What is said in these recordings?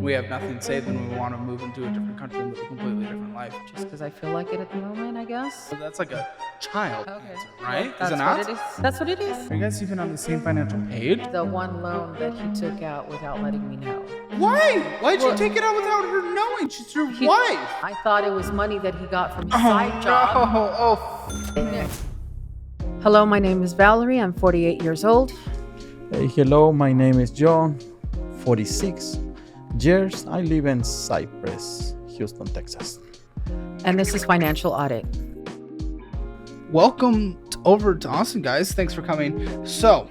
we have nothing saved and we want to move into a different country and live a completely different life. Just because I feel like it at the moment, I guess. So that's like a child answer, right? That's is it not? what it is. That's what it is. Are you guys even on the same financial page? The one loan that he took out without letting me know. Why? Why'd you take it out without her knowing? She's your wife. I thought it was money that he got from his side job. Hello, my name is Valerie. I'm 48 years old. Hey, hello, my name is John, 46 years. I live in Cypress, Houston, Texas. And this is Financial Audit. Welcome over to Austin, guys. Thanks for coming. So,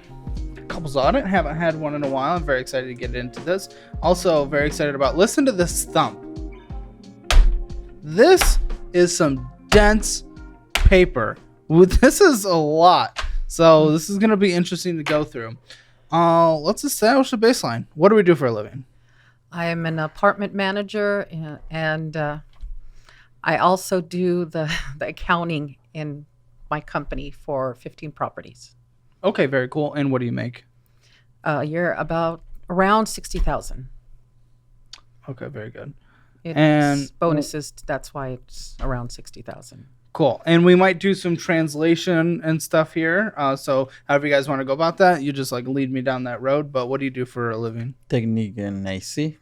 Couples Audit. Haven't had one in a while. I'm very excited to get into this. Also, very excited about, listen to this thump. This is some dense paper. This is a lot. So, this is going to be interesting to go through. Let's establish a baseline. What do we do for a living? I am an apartment manager, and I also do the accounting in my company for 15 properties. Okay, very cool. And what do you make? You're about around 60,000. Okay, very good. It's bonuses. That's why it's around 60,000. Cool. And we might do some translation and stuff here. So however you guys want to go about that, you just like lead me down that road. But what do you do for a living? Technician AC.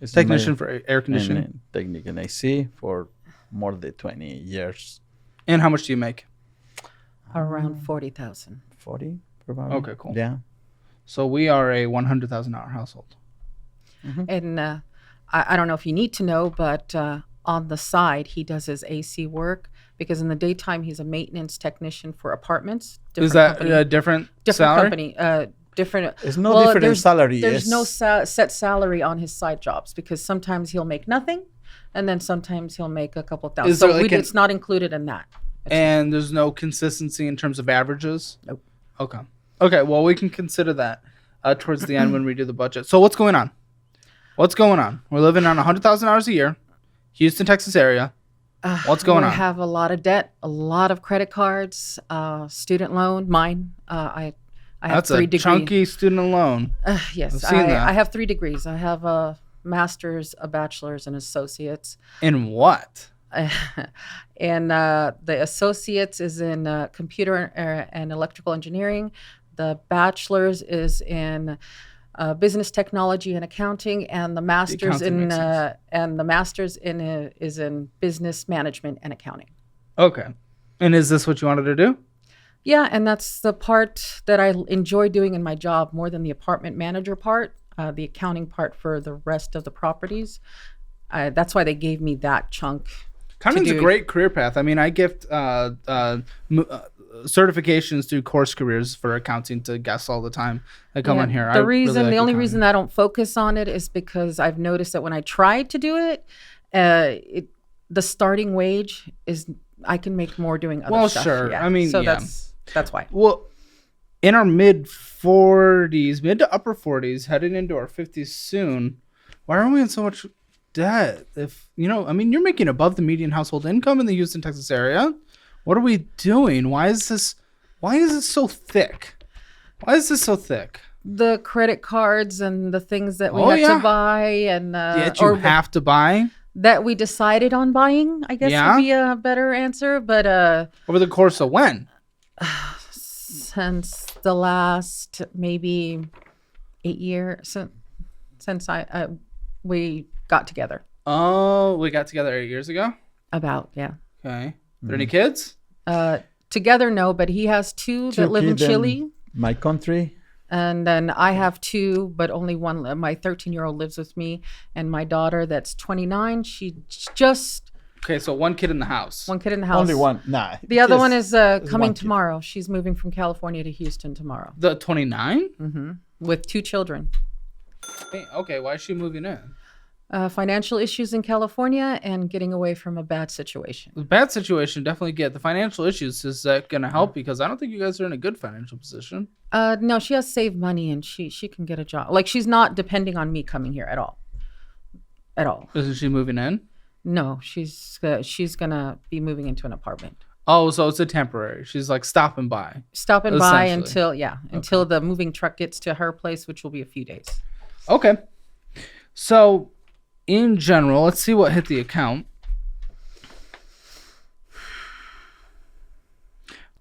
Technician for air conditioning. Technician AC for more than 20 years. And how much do you make? Around 40,000. 40, probably. Okay, cool. Yeah. So we are a $100,000 household. Mm-hmm. And I don't know if you need to know, but on the side, he does his AC work because in the daytime, he's a maintenance technician for apartments. Is that a different salary? Company. Different. It's no different in salary. There's no set salary on his side jobs because sometimes he'll make nothing, and then sometimes he'll make a couple thousand. So it's not included in that. And there's no consistency in terms of averages? Nope. Okay. Okay, well, we can consider that towards the end when we do the budget. So what's going on? What's going on? We're living on $100,000 a year, Houston, Texas area. What's going on? We have a lot of debt, a lot of credit cards, student loan, mine. I have 3 degrees. That's a chunky student loan. Yes, I have 3 degrees. I have a master's, a bachelor's, and associates. In what? And the associates is in computer and electrical engineering. The bachelor's is in business technology and accounting, and the master's is in business management and accounting. Okay. And is this what you wanted to do? Yeah, and that's the part that I enjoy doing in my job more than the apartment manager part, the accounting part for the rest of the properties. That's why they gave me that chunk. Accounting's a great career path. I mean, I gift certifications through course careers for accounting to guests all the time that come on here. The only reason I don't focus on it is because I've noticed that when I tried to do it, the starting wage is I can make more doing other stuff. Well, sure. Yeah. I mean, so that's why. Well, in our mid to upper 40s, heading into our 50s soon, why are we in so much debt? If I mean, you're making above the median household income in the Houston, Texas area. What are we doing? Why is this so thick? Why is this so thick? The credit cards and the things that we had to buy and have to buy that we decided on buying, I guess would be a better answer. But over the course of when? Since the last maybe 8 years since we got together. Oh, we got together 8 years ago? About, yeah. Okay. Are there any kids? Together, no, but he has 2 that live in Chile. My country. And then I have 2, but only one. My 13-year-old lives with me, and my daughter that's 29, she just... Okay, so 1 kid in the house. 1 kid in the house. Only one. Nah. The other one is coming tomorrow. She's moving from California to Houston tomorrow. The 29? Mm-hmm. With 2 children. Okay, why is she moving in? Financial issues in California and getting away from a bad situation. The bad situation, definitely get. The financial issues, is that going to help? Because I don't think you guys are in a good financial position. No, she has saved money and she can get a job. Like, she's not depending on me coming here at all. At all. Isn't she moving in? No, she's going to be moving into an apartment. Oh, so it's a temporary. She's like stopping by. Stopping by until the moving truck gets to her place, which will be a few days. Okay. So in general, let's see what hit the account.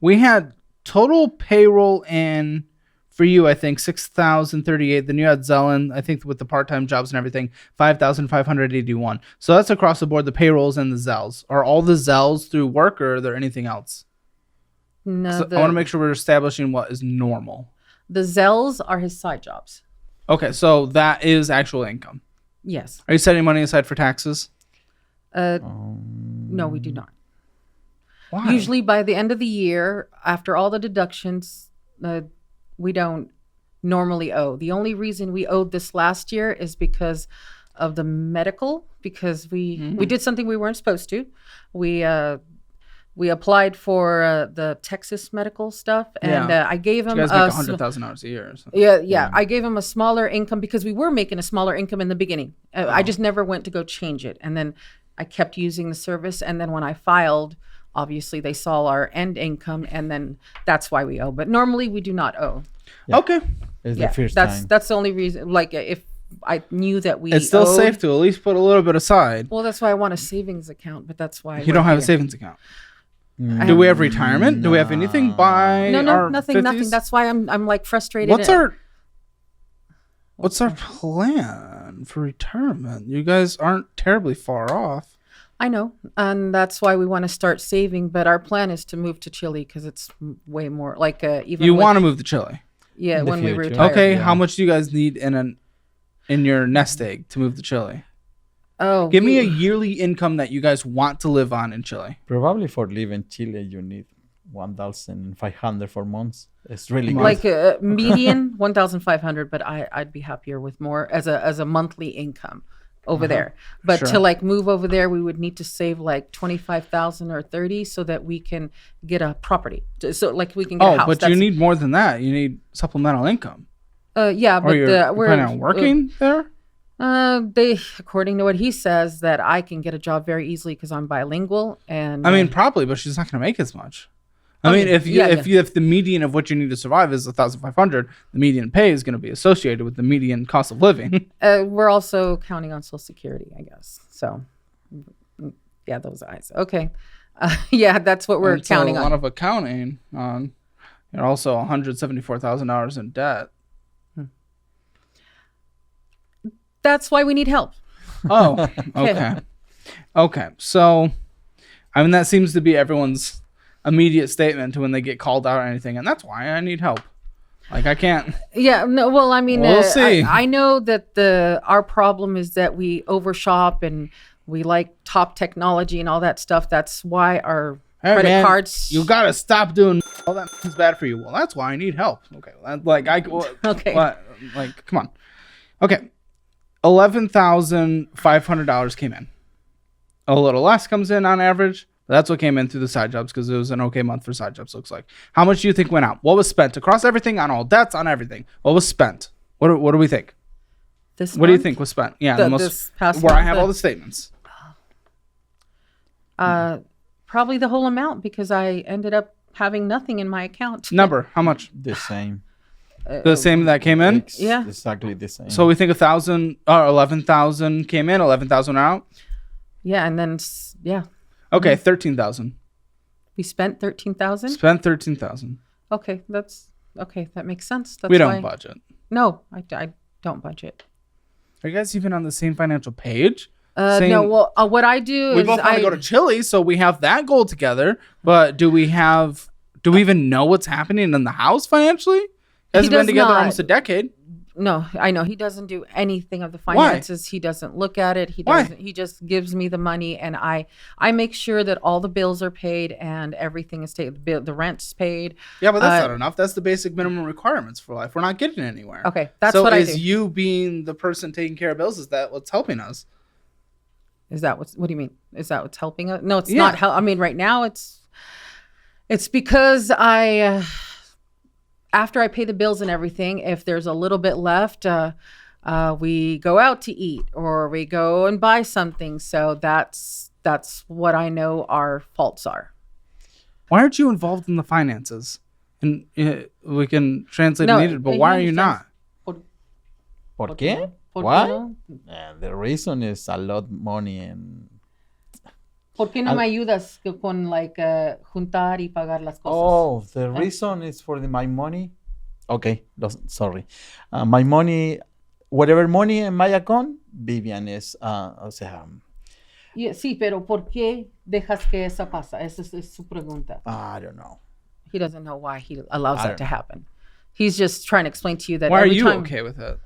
We had total payroll in for you, I think 6,038. Then you had Zellen, I think with the part-time jobs and everything, 5,581. So that's across the board, the payrolls and the Zells. Are all the Zells through work, or are there anything else? No, So I want to make sure we're establishing what is normal. the Zells are his side jobs. Okay, so that is actual income. Yes. Are you setting money aside for taxes? No, we do not. Why? Usually by the end of the year, after all the deductions, we don't normally owe. The only reason we owed this last year is because of the medical, because we did something we weren't supposed to. We applied for the Texas medical stuff, and I gave him you guys make $100,000 a year. Or something. Yeah. I gave him a smaller income because we were making a smaller income in the beginning. I just never went to go change it, and then I kept using the service. And then when I filed, obviously they saw our end income, and then that's why we owe. But normally we do not owe. Yeah. Okay. It's the first time. That's the only reason. Like if I knew that we It's still owed, safe to at least put a little bit aside. Well, that's why I want a savings account, but that's why You don't have a savings account. I Do we have retirement? Do we have anything by No, our nothing. 50s? That's why I'm like frustrated. What's our plan for retirement? You guys aren't terribly far off. I know, and that's why we want to start saving. But our plan is to move to Chile because it's way more like even. You want to move to Chile? Yeah, In the when we future. retire. Okay. Yeah. How much do you guys need in your nest egg to move to Chile? Oh, Give me a yearly income that you guys want to live on in Chile. Probably for living Chile, you need 1,500 for months. It's really good. like a median 1,500, but I'd be happier with more as a monthly income over there. But Sure. to like move over there, we would need to save like 25,000 or 30 so that we can get a property. So like we can get a house. But you need more than that. You need supplemental income. Yeah, Or but you're we're planning on working there? They, according to what he says, that I can get a job very easily because I'm bilingual. And I mean, probably, but she's not going to make as much. I mean, if the median of what you need to survive is 1,500, the median pay is going to be associated with the median cost of living. we're also counting on Social Security, I guess. So, yeah, those eyes. Okay, yeah, that's what we're And counting so a on. lot of accounting on. You're also $174,000 in debt. That's why we need help. Oh, okay. So, I mean, that seems to be everyone's immediate statement to when they get called out or anything, and that's why I need help. Like, I can't. Yeah, no. Well, I mean, We'll see. I know that our problem is that we overshop and we like top technology and all that stuff. That's why our Hey, credit man, cards. You gotta stop doing all that. Is bad for you. Well, that's why I need help. Okay, Okay. Like, come on. Okay, $11,500 came in. A little less comes in on average. But that's what came in through the side jobs because it was an okay month for side jobs. Looks like. How much do you think went out? What was spent across everything, on all debts, on everything? What was spent? What do we think? What do you think was spent? Yeah, this past where I month, have all the statements. Probably the whole amount because I ended up having nothing in my account. Number? How much? the same. The same that came in. Yeah. Exactly the same. So we think 1,000 or 11,000 came in, 11,000 out. Yeah, and then Okay, 13,000. we spent 13,000. Spent 13,000. Okay, that makes sense. That's We don't why- budget. No, I don't budget. Are you guys even on the same financial page? No, well, what I do We is both want to go to Chile, so we have that goal together. But do we even know what's happening in the house financially? Hasn't been does together not. almost a decade. No, I know he doesn't do anything of the finances. He doesn't look at it. He Why? doesn't. He just gives me the money, and I make sure that all the bills are paid and everything is paid. The rent's paid. Yeah, but that's not enough. That's the basic minimum requirements for life. We're not getting anywhere. Okay, that's so what I do. is you being the person taking care of bills, is that what's helping us? Is that what do you mean? Is that what's helping us? No, it's Yeah. not. I mean, right now it's because I after I pay the bills and everything, if there's a little bit left, we go out to eat or we go and buy something. So that's what I know our faults are. Why aren't you involved in the finances? And we can translate No, if needed, but he why are you understands. not? ¿Por qué? ¿Por qué What? no? The reason is a lot money and ¿Por qué no me ayudas con like juntar y pagar las cosas? oh, the reason is for my money. Okay, sorry. My money, whatever money in my account, Vivian is, o sea, Sí, pero ¿por qué dejas que eso pasa? Esa es su pregunta. I don't know. He doesn't know why he allows I that to don't happen. He's just trying to explain to you that Why are every you time, okay with it?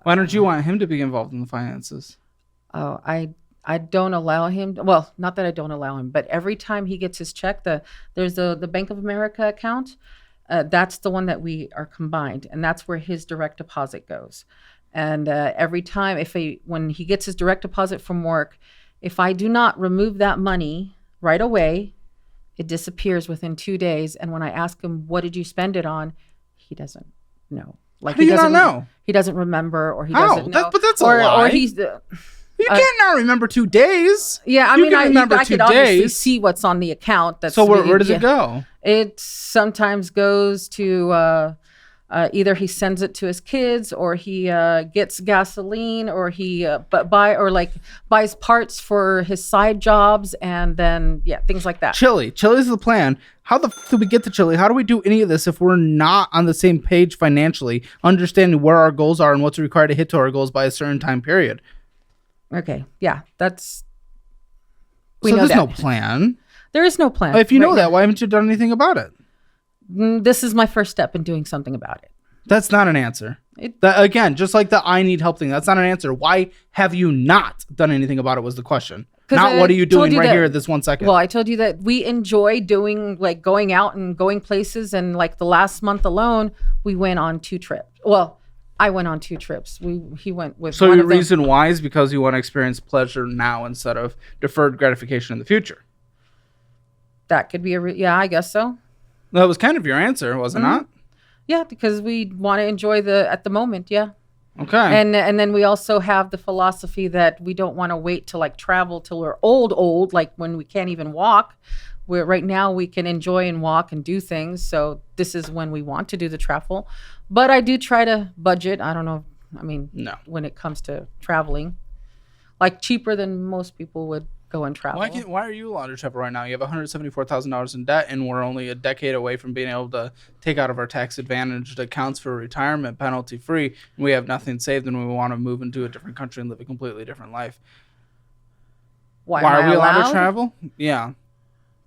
Why don't you want him to be involved in the finances? Oh, I don't allow him. Well, not that I don't allow him, but every time he gets his check, there's the Bank of America account. That's the one that we are combined, and that's where his direct deposit goes. And every time, when he gets his direct deposit from work, if I do not remove that money right away, it disappears within 2 days. And when I ask him, "What did you spend it on?" he doesn't know. Like How do you not know? He doesn't remember, or he How? doesn't know. But that's a lie. Or he's. You can't not remember 2 days. Yeah, I You mean, can I remember could 2 obviously days. see what's on the account. That's So where does it go? It sometimes goes to either he sends it to his kids, or he gets gasoline, or he buys parts for his side jobs, and then things like that. Chili's the plan. How the do we get to Chili? How do we do any of this if we're not on the same page financially, understanding where our goals are and what's required to hit to our goals by a certain time period? Okay, yeah, that's. So there's no plan. There is no plan. If you know that, why haven't you done anything about it? This is my first step in doing something about it. That's not an answer. Again, just like the I need help thing, that's not an answer. Why have you not done anything about it was the question. Not what are you doing right here at this 1 second. Well, I told you that we enjoy doing, like, going out and going places. And like the last month alone, we went on 2 trips. Well, I went on 2 trips. He went with So one your of them. reason why is because you want to experience pleasure now instead of deferred gratification in the future. That could be yeah, I guess so. That was kind of your answer, was it not? Yeah, because we want to enjoy at the moment. Yeah. Okay. And then we also have the philosophy that we don't want to wait to like travel till we're old, like when we can't even walk. Where right now we can enjoy and walk and do things. So this is when we want to do the travel. But I do try to budget. I don't know. I mean, no. When it comes to traveling, like cheaper than most people would go and travel. Why are you allowed to travel right now? You have $174,000 in debt, and we're only a decade away from being able to take out of our tax advantaged accounts for retirement penalty free. And we have nothing saved, and we want to move into a different country and live a completely different life. Why are we allowed to travel? Yeah.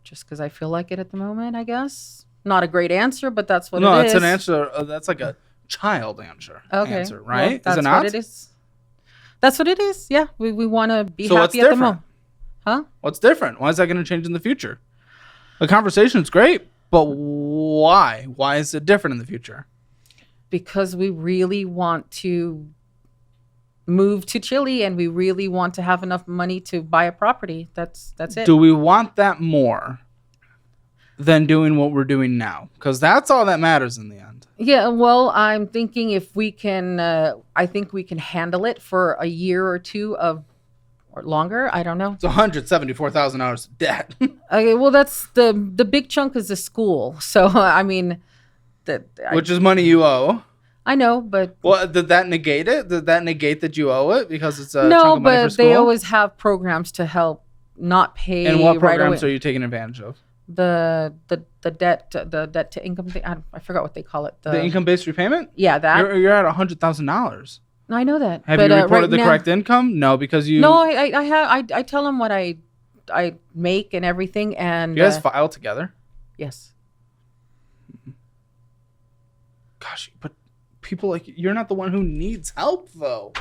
Just because I feel like it at the moment, I guess. Not a great answer, but that's what no, it it's is. an answer. That's like a child answer. Okay. Answer, right? Well, that's is it not? what it is. That's what it is. Yeah. We want to be So what's happy at the different? moment. Huh? What's different? Why is that going to change in the future? The conversation's great, but why? Why is it different in the future? Because we really want to move to Chile, and we really want to have enough money to buy a property. That's it. Do we want that more than doing what we're doing now? Because that's all that matters in the end. Yeah, well, I'm thinking if we can, I think we can handle it for a year or 2 or longer. I don't know. It's $174,000 debt. Okay, well, that's the big chunk is the school. So I mean, which is money you owe. I know, but well, did that negate it? Did that negate that you owe it because it's a no? chunk of money for But school? they always have programs to help not pay. And what right programs away. are you taking advantage of? The debt to income thing. I forgot what they call it. The income based repayment. Yeah, that you're at $100,000. I know that. Have but, you reported right the now, correct income? No, because you. No, I have. I tell them what I make and everything, and You guys file together. Yes. Gosh, but people like you're not the one who needs help though.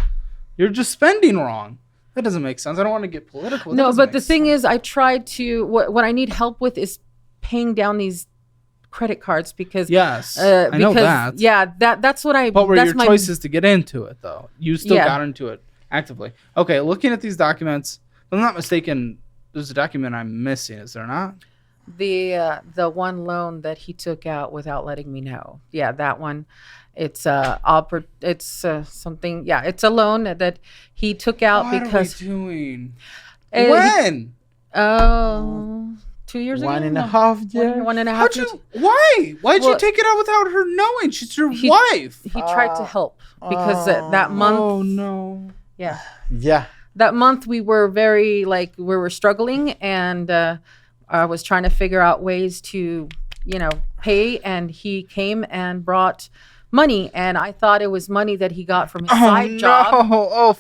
You're just spending wrong. That doesn't make sense. I don't want to get political. No, but the thing is, I tried to. What I need help with is paying down these credit cards because yes, I know that. Yeah, that's what I. What were that's your choices to get into it though? You still got into it actively. Okay, looking at these documents, if I'm not mistaken, there's a document I'm missing. Is there not? The one loan that he took out without letting me know. Yeah, that one. It's something. Yeah, it's a loan that he took out what because. What are we doing? When? 2 years one ago. and a half years. One and a half How'd years. you? Why? Why'd you Well, take it out without her knowing? She's your he- wife. He tried to help because that month. Oh no. Yeah. Yeah. That month we were very we were struggling, and I was trying to figure out ways to, pay, and he came and brought money, and I thought it was money that he got from his side job. Oh.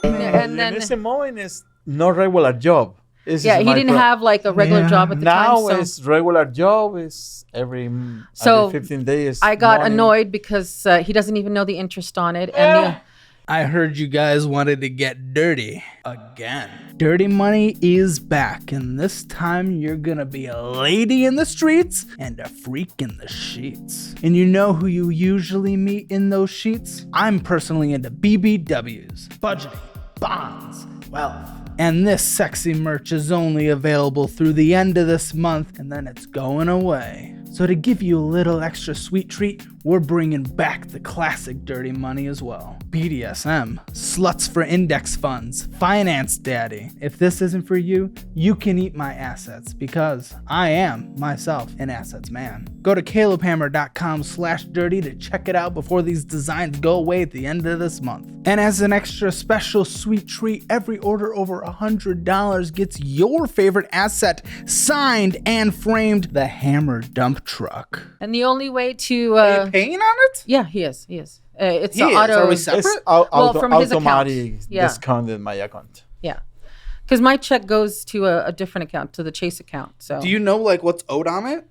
And then in this moment is not regular job. he didn't have like a regular job at the now time. So it's regular job. Is every 15 days. I got money. annoyed because he doesn't even know the interest on it, and I heard you guys wanted to get dirty again. Dirty money is back, and this time you're gonna be a lady in the streets and a freak in the sheets. And you know who you usually meet in those sheets? I'm personally into BBWs, budgeting, bonds, wealth. And this sexy merch is only available through the end of this month, and then it's going away. So to give you a little extra sweet treat, we're bringing back the classic dirty money as well. BDSM, sluts for index funds, finance daddy. If this isn't for you, you can eat my assets because I am myself an assets man. Go to calebhammer.com/dirty to check it out before these designs go away at the end of this month. And as an extra special sweet treat, every order over $100 gets your favorite asset signed and framed, the Hammer dump truck. and the only way to Are you paying on it? yeah, he is. It's He is. auto. Are we separate? It's from his account. automatic Yeah. discounted my account. Yeah, because my check goes to a different account, to the Chase account. So Do you know what's owed on it?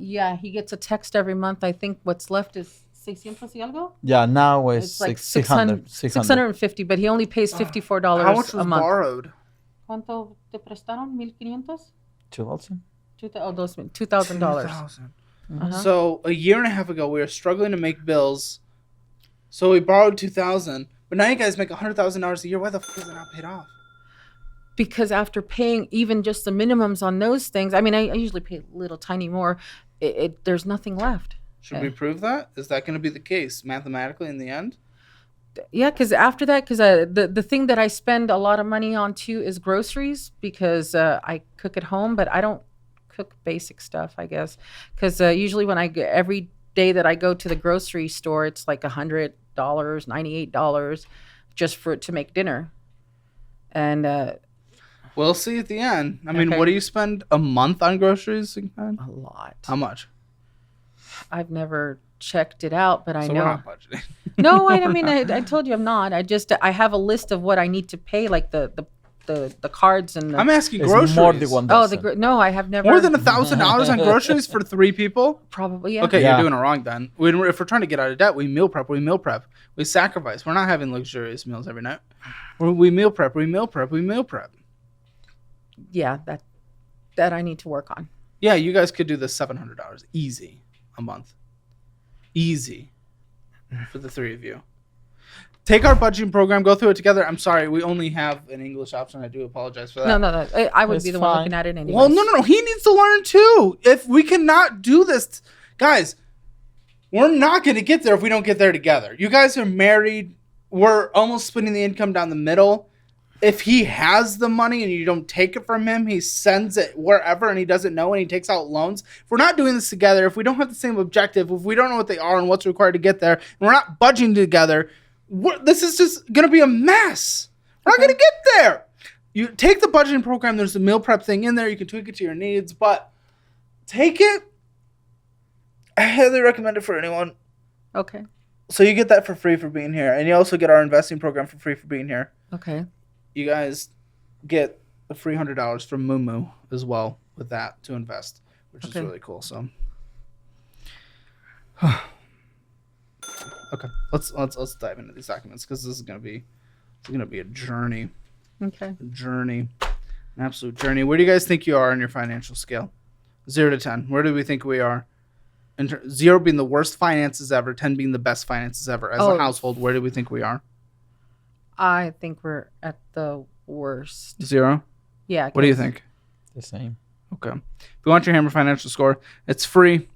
yeah, he gets a text every month. I think what's left is 600 y algo. Yeah, now it's, It's like 600. 650, but he only pays $54 How much a was month. borrowed? ¿Cuánto te prestaron? 1,500? 2,000. $2,000. $2,000. Uh-huh. So a year and a half ago, we were struggling to make bills. So we borrowed $2,000. But now you guys make $100,000 a year. Why the fuck is it not paid off? Because after paying even just the minimums on those things, I mean, I usually pay a little tiny more. There's nothing left. Should we prove that? Is that going to be the case mathematically in the end? Yeah, because after that, the thing that I spend a lot of money on too is groceries, because I cook at home, but I don't cook basic stuff, I guess. Because usually every day that I go to the grocery store, it's like $100, $98 just to make dinner. And We'll see at the end. I mean, Okay. what do you spend a month on groceries? a lot. How much? I've never checked it out, but I So know. we're not budgeting. No, I mean, I told you I'm not. I have a list of what I need to pay, like the cards and the. I'm asking It's groceries. more than 1,000. No, I have never. More than $1,000 on groceries for 3 people? Probably, yeah. Okay, Yeah. you're doing it wrong then. If we're trying to get out of debt, we meal prep. We sacrifice. We're not having luxurious meals every night. We meal prep. Yeah, that I need to work on. Yeah, you guys could do this $700 easy a month. Easy for the 3 of you. Take our budgeting program, go through it together. I'm sorry, we only have an English option. I do apologize for that. No. I would It's be the one fine. looking at it anyway. Well, no. He needs to learn too. If we cannot do this, guys, we're not going to get there if we don't get there together. You guys are married. We're almost splitting the income down the middle. If he has the money and you don't take it from him, he sends it wherever and he doesn't know and he takes out loans. If we're not doing this together, if we don't have the same objective, if we don't know what they are and what's required to get there, and we're not budging together, this is just going to be a mess. We're not going to get there. You take the budgeting program. There's a meal prep thing in there. You can tweak it to your needs, but take it. I highly recommend it for anyone. Okay. So you get that for free for being here. And you also get our investing program for free for being here. Okay. You guys get a free $100 from Moomoo as well with that to invest, which is really cool. So, okay, let's dive into these documents because this is gonna be a journey, Okay. an absolute journey. Where do you guys think you are on your financial scale? 0 to 10. Where do we think we are? 0 being the worst finances ever, 10 being the best finances ever. As a household, where do we think we are? I think we're at the worst. 0. Yeah. What do you think? The same. Okay. If you want your Hammer financial score, it's free.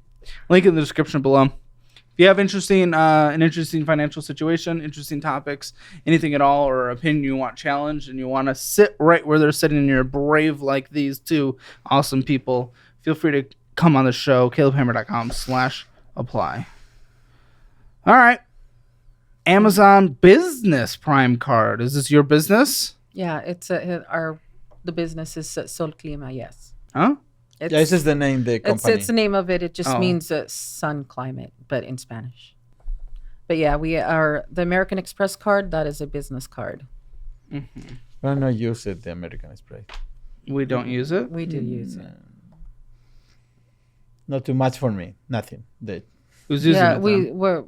Link in the description below. If you have an interesting financial situation, interesting topics, anything at all, or opinion you want challenged, and you want to sit right where they're sitting and you're brave like these two awesome people, feel free to come on the show, calebhammer.com/apply. All right. Amazon Business Prime Card. Is this your business? Yeah, it's the business is Sol Clima, yes. Huh? This is the name of the company. It's the name of it. It just means sun climate, but in Spanish. But yeah, we are the American Express card. That is a business card. Mm-hmm. I don't use it, the American Express. We don't use it? We do use it. Not too much for me. Nothing. Who's using it? We're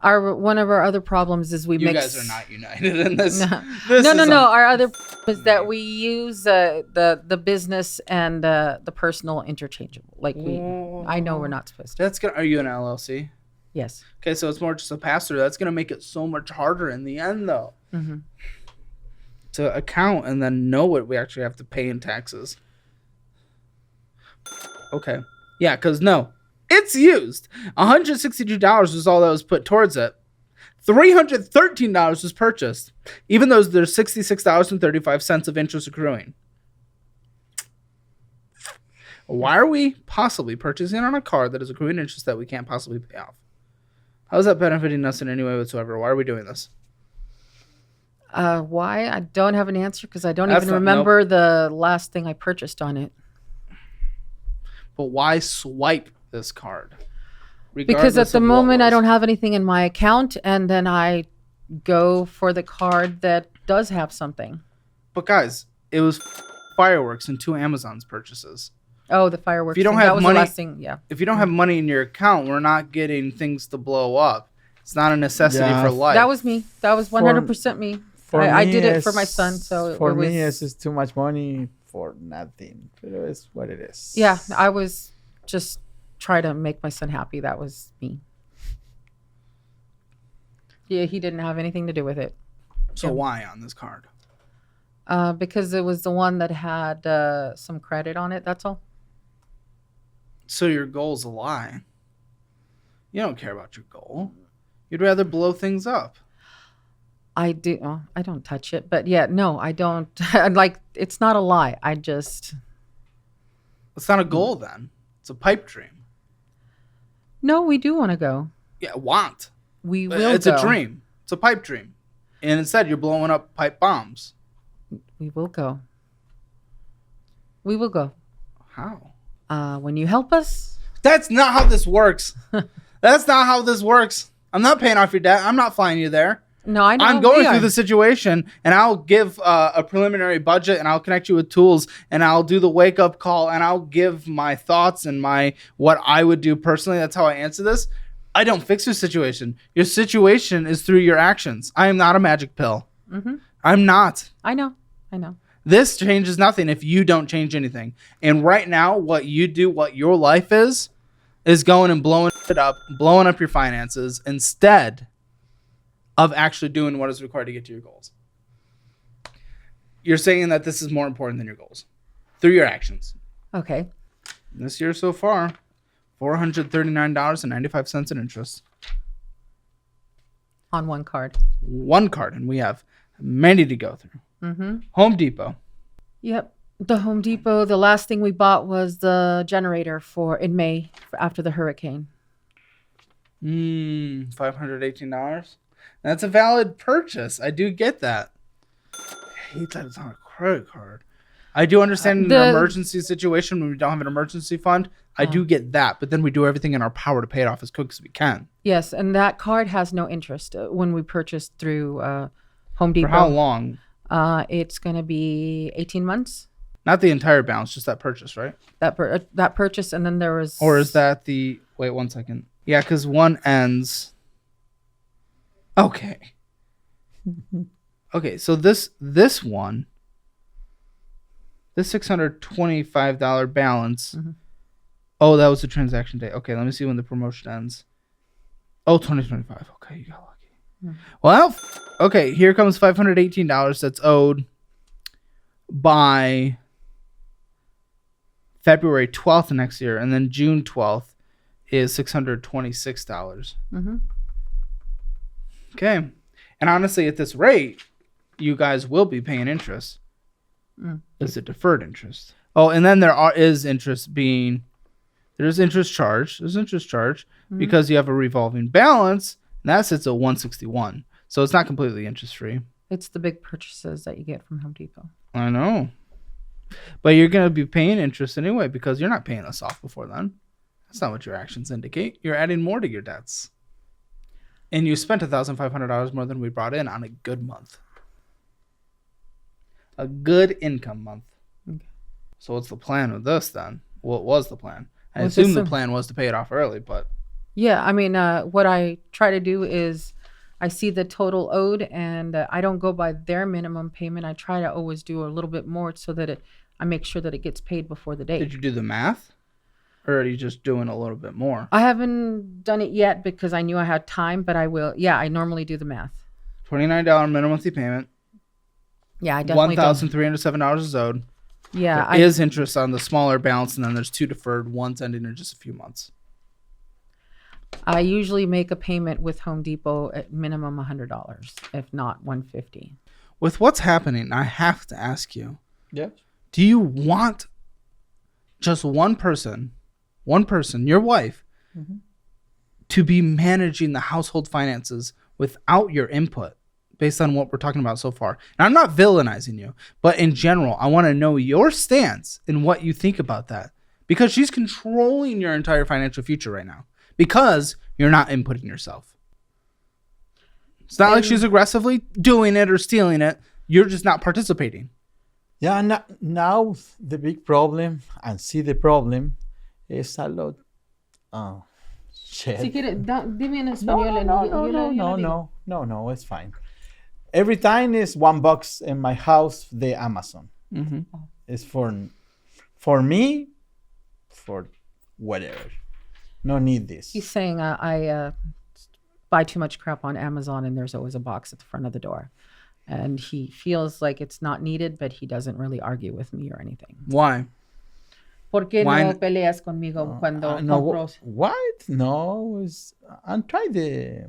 one of our other problems is you guys are not united in this. No. Our other is that we use the business and the personal interchangeable. I know we're not supposed to. Are you an LLC? Yes. Okay, so it's more just a pass-through. That's gonna make it so much harder in the end, though, to account and then know what we actually have to pay in taxes. Okay. Yeah, because it's used. $162 was all that was put towards it. $313 was purchased, even though there's $66.35 of interest accruing. Why are we possibly purchasing on a card that is accruing interest that we can't possibly pay off? How is that benefiting us in any way whatsoever? Why are we doing this? Why? I don't have an answer because I don't even remember the last thing I purchased on it. But why swipe this card? Because at the moment I don't have anything in my account, and then I go for the card that does have something. But guys, it was fireworks and 2 Amazon's purchases. Oh, the fireworks. If you don't have money, if you don't have money in your account, we're not getting things to blow up. It's not a necessity for life. That was me. That was 100% me. I did it for my son. So for me, it's just too much money for nothing. It is what it is. Yeah, I was just try to make my son happy. That was me. Yeah, he didn't have anything to do with it. So why on this card? Because it was the one that had some credit on it. That's all. So your goal's a lie. You don't care about your goal. You'd rather blow things up. I do. Oh, I don't touch it, but yeah, no, I don't. It's not a lie. It's not a goal then. It's a pipe dream. No, we do want to go. Yeah, want. We will. It's a dream. It's a pipe dream, and instead you're blowing up pipe bombs. We will go. We will go. How? When you help us. That's not how this works. That's not how this works. I'm not paying off your debt. I'm not flying you there. No, I know. I'm going through the situation, and I'll give a preliminary budget, and I'll connect you with tools, and I'll do the wake-up call, and I'll give my thoughts and what I would do personally. That's how I answer this. I don't fix your situation. Your situation is through your actions. I am not a magic pill. Mm-hmm. I'm not. I know. This changes nothing if you don't change anything. And right now, what you do, what your life is going and blowing it up, blowing up your finances instead of actually doing what is required to get to your goals. You're saying that this is more important than your goals through your actions. Okay. This year so far, $439.95 in interest. On one card. One card, and we have many to go through. Mm-hmm. Home Depot. Yep. The Home Depot, the last thing we bought was the generator in May after the hurricane. $518. That's a valid purchase. I do get that. I hate that it's on a credit card. I do understand in an emergency situation when we don't have an emergency fund. I do get that, but then we do everything in our power to pay it off as quick as we can. Yes, and that card has no interest when we purchased through Home Depot. For how long? It's going to be 18 months. Not the entire balance, just that purchase, right? That purchase, and then there was... Or is that the... Wait, 1 second. Yeah, because one ends... Okay. Okay, so this one, this $625 balance... Mm-hmm. Oh, that was the transaction date. Okay, let me see when the promotion ends. Oh, 2025. Okay, you got lucky. Mm-hmm. Well, okay, here comes $518 that's owed by February 12th next year, and then June 12th is $626. Mm-hmm. Okay. And honestly, at this rate, you guys will be paying interest. It's a deferred interest. Oh, and then there's interest charge. There's interest charge because you have a revolving balance, and that sits at 161. So it's not completely interest free. It's the big purchases that you get from Home Depot. I know. But you're going to be paying interest anyway because you're not paying us off before then. That's not what your actions indicate. You're adding more to your debts. And you spent $1,500 more than we brought in on a good month. A good income month. Okay. So what's the plan with this then? What was the plan? I assume the plan was to pay it off early, but... Yeah, I mean, what I try to do is I see the total owed, and I don't go by their minimum payment. I try to always do a little bit more so that I make sure that it gets paid before the date. Did you do the math? Or are you just doing a little bit more? I haven't done it yet because I knew I had time, but I will. Yeah, I normally do the math. $29 minimum monthly payment. Yeah, I definitely $1,307 is owed. Yeah. There is interest on the smaller balance, and then there's 2 deferred, one's ending in just a few months. I usually make a payment with Home Depot at minimum $100, if not $150. With what's happening, I have to ask you. Yeah. Do you want just one person, your wife, to be managing the household finances without your input based on what we're talking about so far? And I'm not villainizing you, but in general, I want to know your stance and what you think about that, because she's controlling your entire financial future right now because you're not inputting yourself. It's not like she's aggressively doing it or stealing it. You're just not participating. Yeah, now the big problem, and see the problem, is a lot. Oh, shit. Si quieres, dime en español. No, it's fine. Every time is $1 in my house, the Amazon. Mm-hmm. It's for me, for whatever. No need this. He's saying I buy too much crap on Amazon, and there's always a box at the front of the door. And he feels like it's not needed, but he doesn't really argue with me or anything. Why? ¿Por qué no peleas conmigo cuando compro? What? No, I'm trying the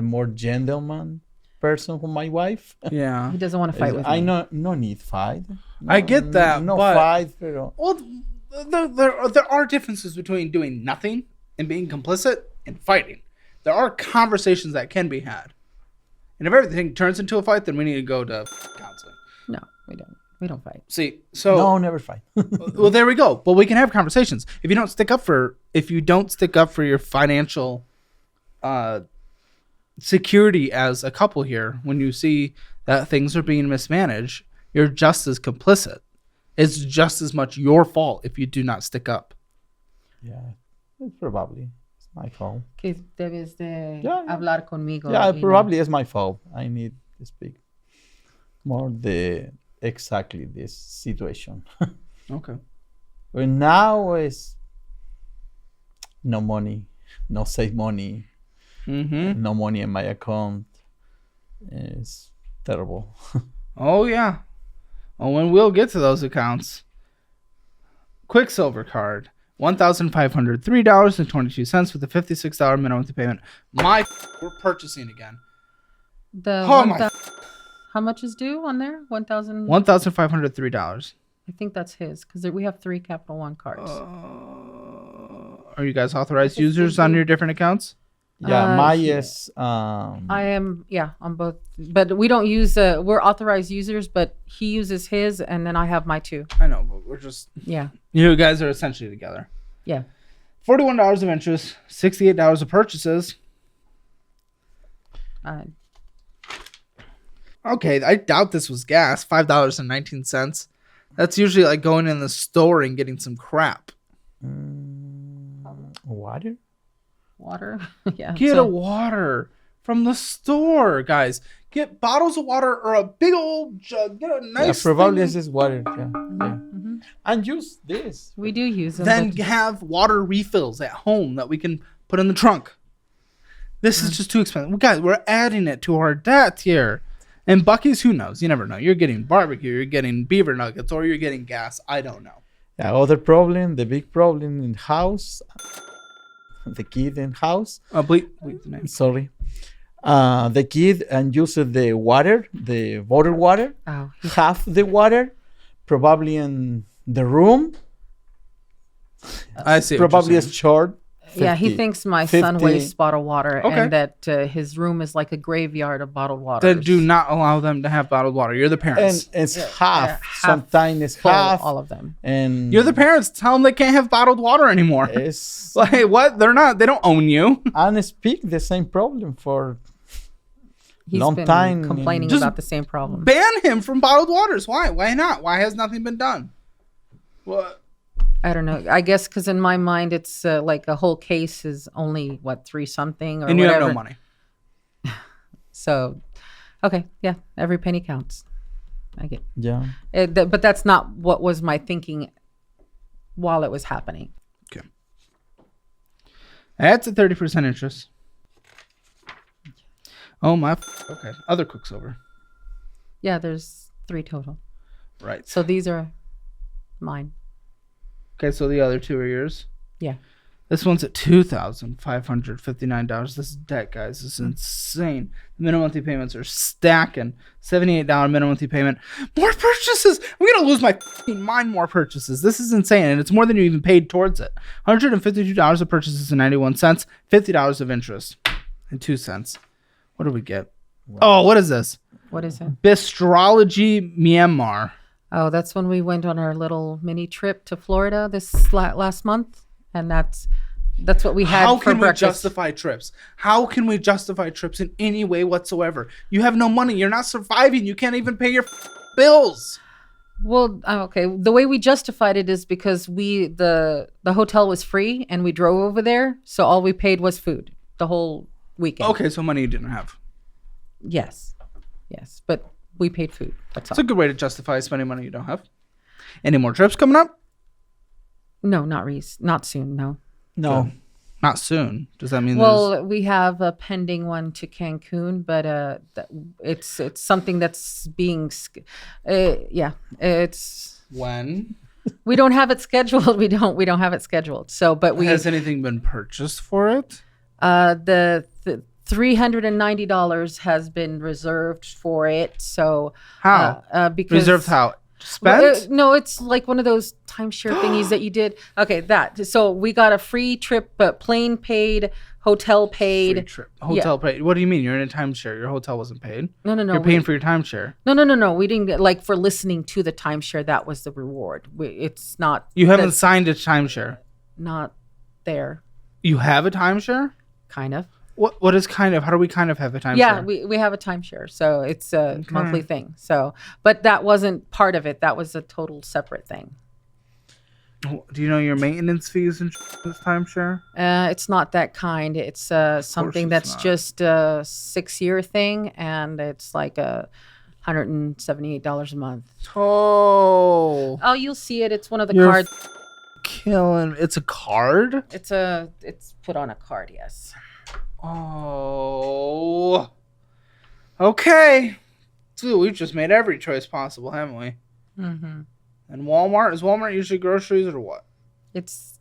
more gentleman person for my wife. Yeah. He doesn't want to fight with me. I no need fight. No, I get that. No but, fight. Pero... Well, there are differences between doing nothing and being complicit and fighting. There are conversations that can be had. And if everything turns into a fight, then we need to go to counseling. No, we don't. We don't fight. See, so no, never fight. Well, there we go. But we can have conversations. If you don't stick up for your financial security as a couple here, when you see that things are being mismanaged, you're just as complicit. It's just as much your fault if you do not stick up. Yeah, probably. My fault. Que debes de hablar conmigo. Yeah, probably it's my fault. I need to speak more exactly this situation. Okay. But now is no money, no save money, no money in my account. It's terrible. Oh yeah. Oh, and we'll get to those accounts. Quicksilver card. $1,503.22 with a $56 minimum payment. We're purchasing again. How much is due on there? $1,503. I think that's his because we have 3 Capital One cards. Are you guys authorized users on your different accounts? Yeah, my is. I am, on both. But we don't use. We're authorized users, but he uses his, and then I have my 2. I know, but we're just. Yeah. You guys are essentially together. Yeah. $41 of interest, $68 of purchases. Okay, I doubt this was gas. $5.19. That's usually like going in the store and getting some crap. Water? Water? Yeah. Get a water from the store, guys. Get bottles of water or a big old jug. Get a nice. Yeah, probably this is water. Yeah. And use this. We do use them. Then have water refills at home that we can put in the trunk. This is just too expensive. Well, guys, we're adding it to our debt here. And Buc-ee's, who knows? You never know. You're getting barbecue, you're getting beaver nuggets, or you're getting gas. I don't know. Yeah, other problem, the big problem in house. the kid in house. Bleep the name. Sorry. The kid and used the water, the bottled water, Oh, half the water, probably in the room. I see. what you're Probably saying. as short. yeah, he 50. thinks my son 50. wastes bottled water Okay. and that his room is like a graveyard of bottled water. Then do not allow them to have bottled water. You're the And parents. it's half half. Sometimes it's half. all of them. And You're the parents. Tell them they can't have bottled water anymore. it's Like what? They're not. They don't own you. and speak the same problem for He's long been time complaining Just about the same problem. Ban him from bottled waters. Why? Why not? Why has nothing been done? What? I don't know. I guess because in my mind, it's like a whole case is only what 3 something or And you whatever. have no money. So, okay, yeah, every penny counts. I get yeah. it, but that's not what was my thinking while it was happening. Okay. That's a 30% interest. Oh my. Okay. Other Quicksilver. Yeah, there's 3 total. Right. So these are mine. Okay, so the other 2 are yours. Yeah. This one's at $2,559. This is debt, guys. This is insane. The minimum monthly payments are stacking. $78 minimum monthly payment. More purchases. I'm gonna lose my f***ing mind. More purchases. This is insane, and it's more than you even paid towards it. $152 of purchases and 91 cents. $50 of interest and 2 cents. What do we get? Wow. Oh, what is this? What is it? Bistrology Myanmar. Oh, that's when we went on our little mini trip to Florida this last month, and that's what we had How for can we breakfast. justify trips? How can we justify trips in any way whatsoever? You have no money. You're not surviving. You can't even pay your bills. Well, okay. The way we justified it is because the hotel was free and we drove over there, so all we paid was food the whole weekend. Okay, so money you didn't have. Yes, but we paid food. That's all. It's a good way to justify spending money you don't have. Any more trips coming up? No, not soon. No. No. Good. Not soon. Does that mean Well, we have a pending one to Cancun, but it's something that's being, yeah, it's when? we don't have it scheduled. We don't have it scheduled. So, but Has anything been purchased for it? the $390 has been reserved for it. So How? because Reserved how? Well, Spent? no, it's like one of those timeshare thingies that you did. Okay, that. So we got a free trip, but plane paid, hotel paid. Free trip. Hotel paid. What do you mean? You're in a timeshare. Your hotel wasn't paid. No. You're paying for your timeshare. No. We didn't get like for listening to the timeshare. That was the reward. It's not. You haven't that's signed a timeshare. not there. You have a timeshare? Kind of. What is kind of? How do we kind of have a timeshare? Yeah, we have a timeshare, so it's a monthly thing. So, but that wasn't part of it. That was a total separate thing. Do you know your maintenance fees and this timeshare? It's not that kind. It's something it's that's not. just a 6-year thing, and it's like $178 a month. Oh, Oh, you'll see it. It's one of the You're cards. killing. It's a card? It's put on a card. Yes. Oh. Okay. Dude, we've just made every choice possible, haven't we? Mm-hmm. And Walmart? Is Walmart usually groceries or what? It's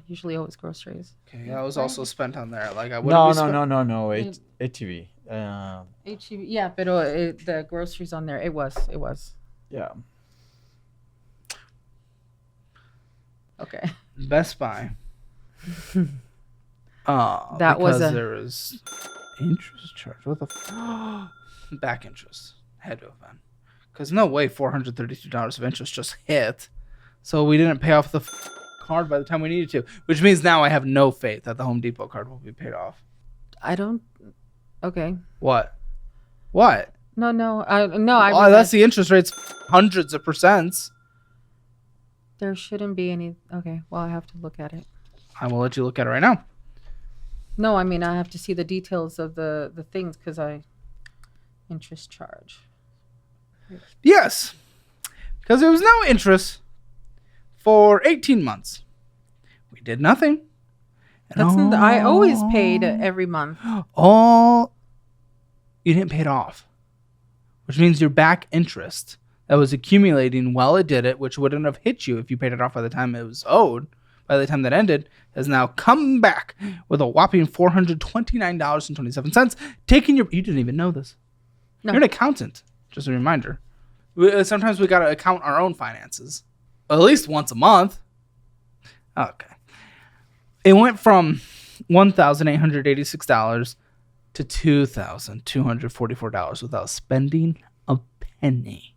usually always groceries. Okay, I was also spent on there. Like I wouldn't No. It's ATV. HEB, yeah, but the groceries on there. It was. Yeah. Okay. Best Buy. That was because a- there was interest charge. What the back interest had to have been. Because no way $432 of interest just hit. So we didn't pay off the card by the time we needed to. Which means now I have no faith that the Home Depot card will be paid off. I don't. Okay. What? No. That's the interest rates, hundreds of percents. There shouldn't be any. Okay. Well, I have to look at it. I will let you look at it right now. No, I mean I have to see the details of the things because interest charge. Yes. Because there was no interest for 18 months. We did nothing. And I always paid every month. you didn't pay it off. Which means your back interest that was accumulating while it did it, which wouldn't have hit you if you paid it off by the time it was owed. by the time that ended, has now come back with a whopping $429.27, taking your... You didn't even know this. No. You're an accountant. Just a reminder. Sometimes we got to account our own finances. At least once a month. Okay. It went from $1,886 to $2,244 without spending a penny.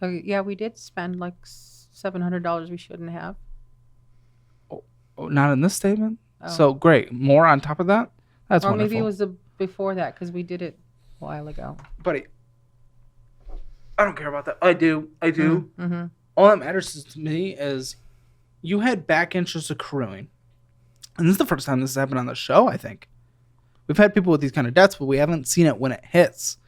Yeah, we did spend like $700 we shouldn't have. Oh, not in this statement? Oh. So great. More on top of that? That's or wonderful. Maybe it was before that because we did it a while ago. Buddy, I don't care about that. I do. Mm-hmm. All that matters to me is you had back interest accruing. And this is the first time this has happened on the show, I think. We've had people with these kind of debts, but we haven't seen it when it hits.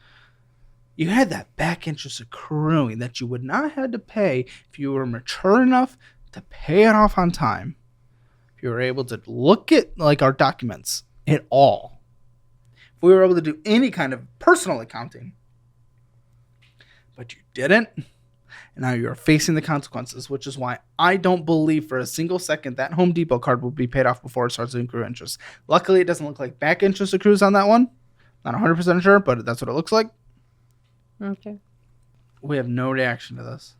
You had that back interest accruing that you would not have had to pay if you were mature enough to pay it off on time. If you were able to look at like our documents at all. If we were able to do any kind of personal accounting. But you didn't. And now you're facing the consequences, which is why I don't believe for a single second that Home Depot card will be paid off before it starts to accrue interest. Luckily, it doesn't look like back interest accrues on that one. Not 100% sure, but that's what it looks like. Okay. We have no reaction to this.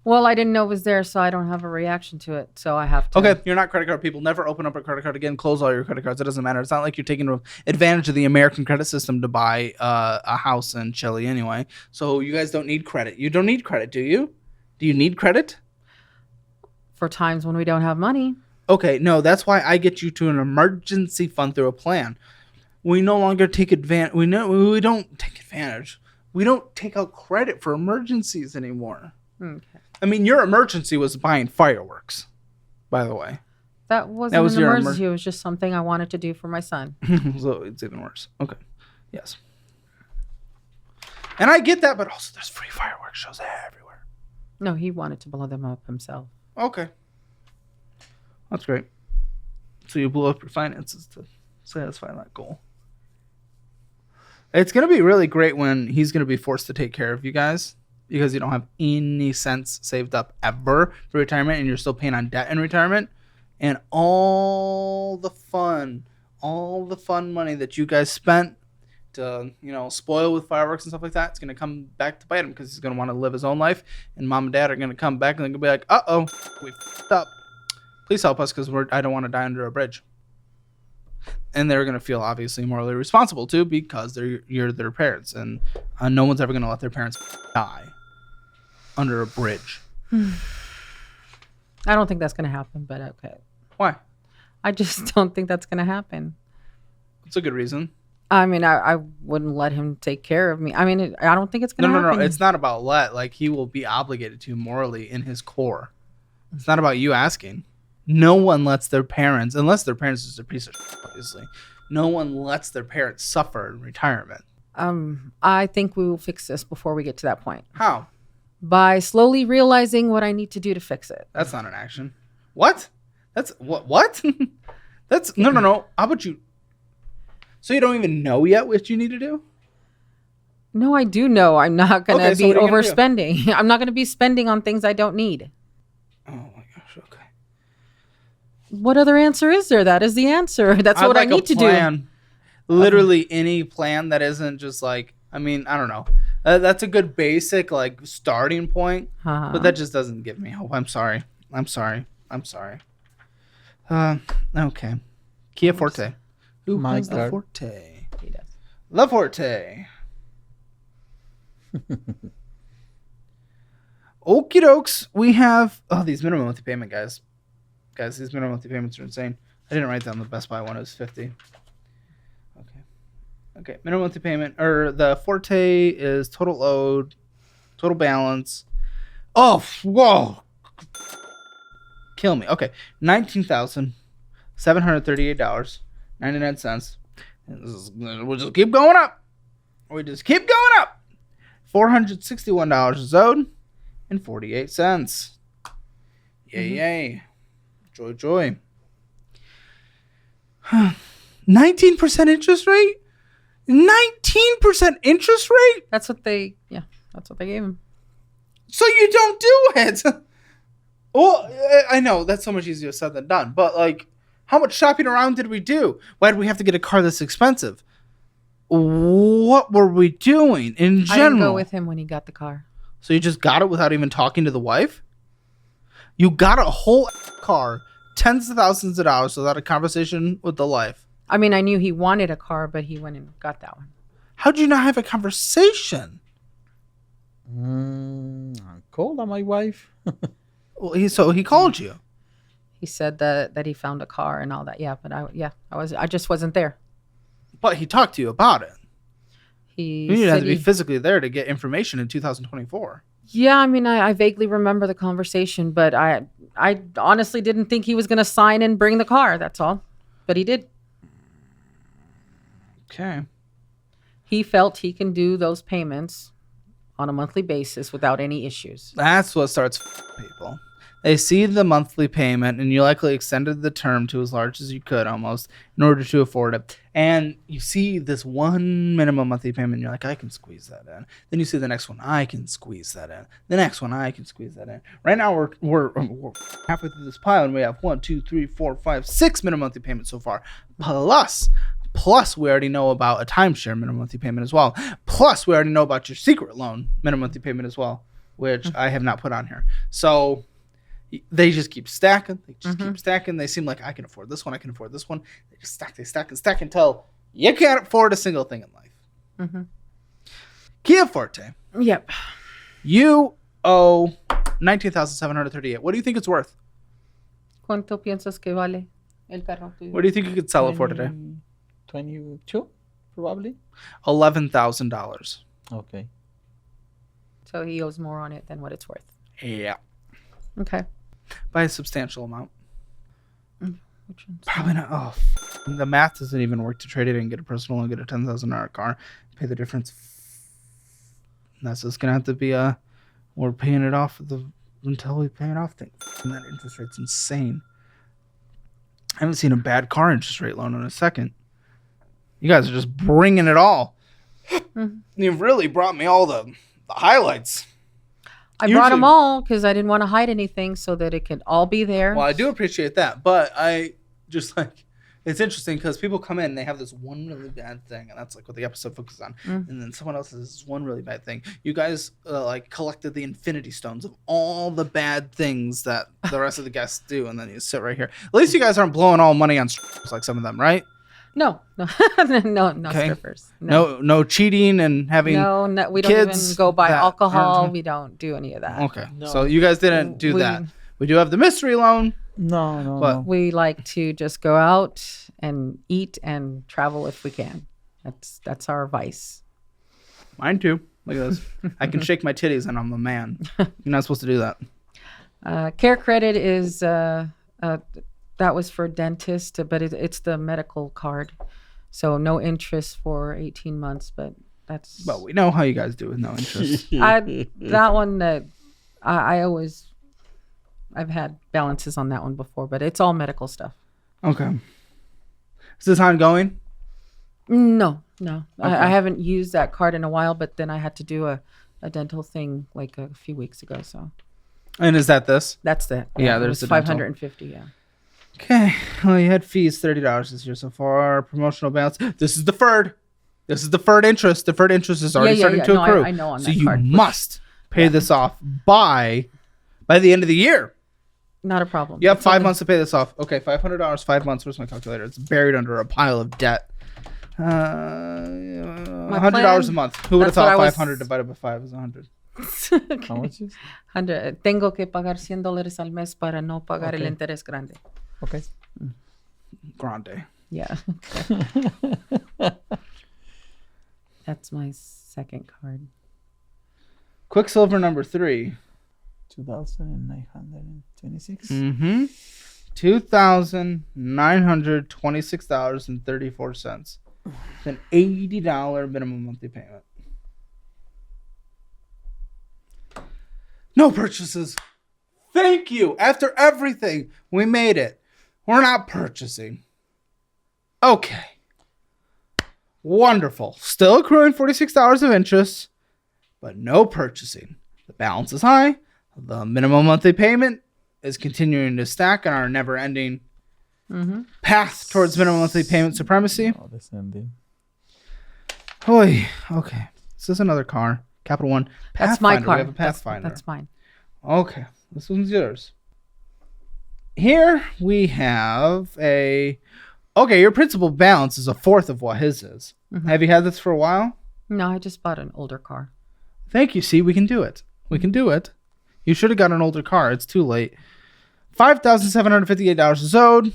Well, I didn't know it was there, so I don't have a reaction to it. So I have to. Okay, you're not credit card people. Never open up a credit card again. Close all your credit cards. It doesn't matter. It's not like you're taking advantage of the American credit system to buy a house in Chile anyway. So you guys don't need credit. You don't need credit, do you? Do you need credit? For times when we don't have money. Okay, no, that's why I get you to an emergency fund through a plan. We no longer take advantage. We don't take advantage. We don't take out credit for emergencies anymore. Okay. I mean, your emergency was buying fireworks, by the way. That wasn't was an your emergency. It was just something I wanted to do for my son. So it's even worse. Okay. Yes. And I get that, but also there's free fireworks shows everywhere. No, he wanted to blow them up himself. Okay. That's great. So you blew up your finances to satisfy that goal. It's going to be really great when he's going to be forced to take care of you guys because you don't have any cents saved up ever for retirement and you're still paying on debt in retirement. And all the fun money that you guys spent to, spoil with fireworks and stuff like that, it's going to come back to bite him because he's going to want to live his own life. And mom and dad are going to come back and they're going to be like, uh-oh, we f***ed up. Please help us because I don't want to die under a bridge. And they're going to feel obviously morally responsible too because you're their parents. And no one's ever going to let their parents die under a bridge. I don't think that's going to happen, but okay. Why? I just don't think that's going to happen. It's a good reason. I mean, I wouldn't let him take care of me. I mean, I don't think it's going to happen. No. It's not about let. Like, he will be obligated to morally in his core. It's not about you asking. No one lets their parents, unless their parents is a piece of shit, obviously. No one lets their parents suffer in retirement. I think we will fix this before we get to that point. How? By slowly realizing what I need to do to fix it. That's not an action. What? That's what? That's no. How about you? So you don't even know yet what you need to do? No, I do know. I'm not going to be overspending. I'm not going to be spending on things I don't need. Oh my gosh. Okay. What other answer is there? That is the answer. That's what I need to do. Literally any plan that isn't just like, I mean, I don't know. That's a good basic like starting point, but that just doesn't give me hope. I'm sorry. Okay. Kia Forte. Who has the Forte? He does. La Forte. Okie dokes. We have these minimum monthly payment guys. Guys, these minimum monthly payments are insane. I didn't write down the Best Buy one. It was 50. Okay. Minimum monthly payment or the Forte is total owed, total balance. Oh, whoa. Kill me. Okay. $19,738.99. We'll just keep going up. $461 is owed and 48 cents. Yay. Joy. 19% interest rate? 19% interest rate? That's what they gave him. So you don't do it. Oh, I know that's so much easier said than done. But like, how much shopping around did we do? Why did we have to get a car this expensive? What were we doing in general? I didn't go with him when he got the car. So you just got it without even talking to the wife? You got a whole car, tens of thousands of dollars without a conversation with the wife. I mean, I knew he wanted a car, but he went and got that one. How'd you not have a conversation? I called on my wife. Well, he called you. He said that he found a car and all that. Yeah, but I just wasn't there. But he talked to you about it. He You didn't have to be he- physically there to get information in 2024. Yeah, I mean, I vaguely remember the conversation, but I honestly didn't think he was going to sign and bring the car. That's all. But he did. Okay. He felt he can do those payments on a monthly basis without any issues. That's what starts people. They see the monthly payment, and you likely extended the term to as large as you could almost in order to afford it. And you see this one minimum monthly payment, and you're like, I can squeeze that in. Then you see the next one, I can squeeze that in. The next one, I can squeeze that in. Right now, we're halfway through this pile, and we have 1, 2, 3, 4, 5, 6 minimum monthly payments so far. Plus, we already know about a timeshare minimum monthly payment as well. Plus, we already know about your secret loan minimum monthly payment as well, which I have not put on here. So they just keep stacking. Keep stacking. They seem like I can afford this one. I can afford this one. They just stack. They stack and stack until you can't afford a single thing in life. Mm-hmm. Kia Forte. Yep. You owe $19,738. What do you think it's worth? ¿Cuánto piensas que vale el carro tuyo? What do you think you could sell it for today? 22, probably. $11,000. Okay. So he owes more on it than what it's worth. Yeah, Okay. by a substantial amount. Which one's Probably not. Oh, the math doesn't even work to trade it and get a personal and get a $10,000 car. Pay the difference. That's just gonna have to be we're paying it off until we pay it off. Thing. And that interest rate's insane. I haven't seen a bad car interest rate loan in a second. You guys are just bringing it all. You've really brought me all the highlights. I brought them all because I didn't want to hide anything so that it could all be there. Well, I do appreciate that, but I just it's interesting because people come in and they have this one really bad thing, and that's like what the episode focuses on. And then someone else has this one really bad thing. You guys collected the infinity stones of all the bad things that the rest of the guests do, and then you sit right here. At least you guys aren't blowing all money on strippers like some of them, right? No, no Okay. strippers. No cheating and having No, we don't even kids go buy that alcohol. aren't- We don't do any of that. Okay, No. so you guys didn't do that. We do have the mystery loan. No. But- no. We like to just go out and eat and travel if we can. That's our vice. Mine too. Look at this. I can shake my titties and I'm a man. You're not supposed to do that. Care credit is that was for dentist, but it's the medical card, so no interest for 18 months. But that's Well, we know how you guys do with no interest. that one that I've had balances on that one before, but it's all medical stuff. Okay. Is this ongoing? No. Okay. I haven't used that card in a while, but then I had to do a dental thing like a few weeks ago. So And is that this? that's that. Yeah, it there's was the dental. 550. Yeah. Okay. Well, you had fees $30 this year so far. Promotional balance. This is deferred. This is deferred interest. Deferred interest is already starting to No, accrue. I know on so that you card. must pay this off by the end of the year. Not a problem. You have It's 5 only- months to pay this off. Okay, $500, 5 months. Where's my calculator? It's buried under a pile of debt. $100 a month. Who would have That's what thought I was- 500 divided by 5 is 100? How much is? 100. Tengo que pagar $100 al mes para no pagar el Okay. interés grande. Okay. Grande. Yeah. That's my second card. Quicksilver number 3. 2,926. Mm-hmm. $2,926.34. It's an $80 minimum monthly payment. No purchases. Thank you. After everything, we made it. We're not purchasing. Okay. Wonderful. Still accruing $46 of interest, but no purchasing. The balance is high. The minimum monthly payment is continuing to stack on our never-ending Mm-hmm. path towards minimum monthly payment supremacy. Oh, descending. Holy, okay. This is another car. Capital One. That's my Pathfinder. car. We have a Pathfinder. That's mine. Okay, this one's yours. Here we have a. Okay, your principal balance is a fourth of what his is. Mm-hmm. Have you had this for a while? No, I just bought an older car. Thank you. See, we can do it. We can do it. You should have got an older car. It's too late. $5,758 is owed.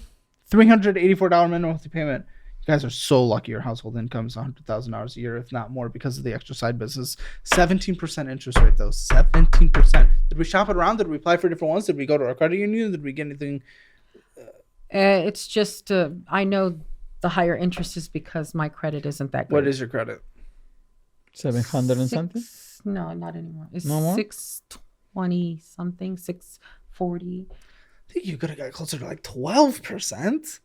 $384 minimum monthly payment. You guys are so lucky your household income is $100,000 a year, if not more, because of the extra side business. 17% interest rate, though. 17%. Did we shop it around? Did we apply for different ones? Did we go to our credit union? Did we get anything? It's just I know the higher interest is because my credit isn't that good. What is your credit? 700 and something? No, not anymore. It's No more? 620 something, 640. I think you could have got closer to like 12%.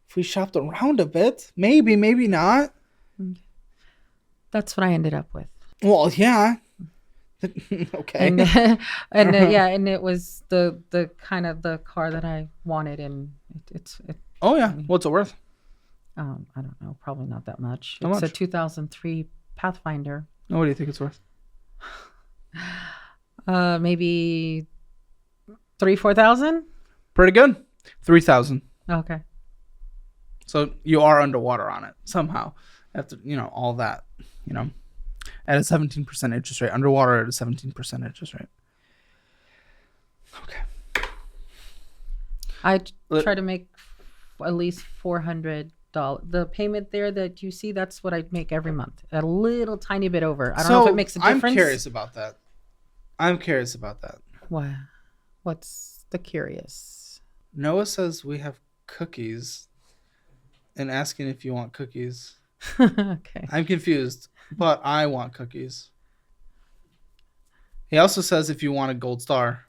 If we shopped around a bit. Maybe, maybe not. That's what I ended up with. Well, yeah. Okay. And it was the kind of the car that I wanted, and it Oh, yeah. What's it worth? I don't know, probably not that much. How It's much? a 2003 Pathfinder. Oh, what do you think it's worth? Maybe 3,000-4,000. Pretty good. 3,000. Okay. So you are underwater on it somehow. After, all that, at a 17% interest rate. Underwater at a 17% interest rate. Okay. I try to make at least $400. The payment there that you see, that's what I make every month. A little tiny bit over. I don't know if it makes a difference. I'm curious about that. Wow. What's the curious? Noah says we have cookies and asking if you want cookies. Okay. I'm confused, but I want cookies. He also says if you want a gold star.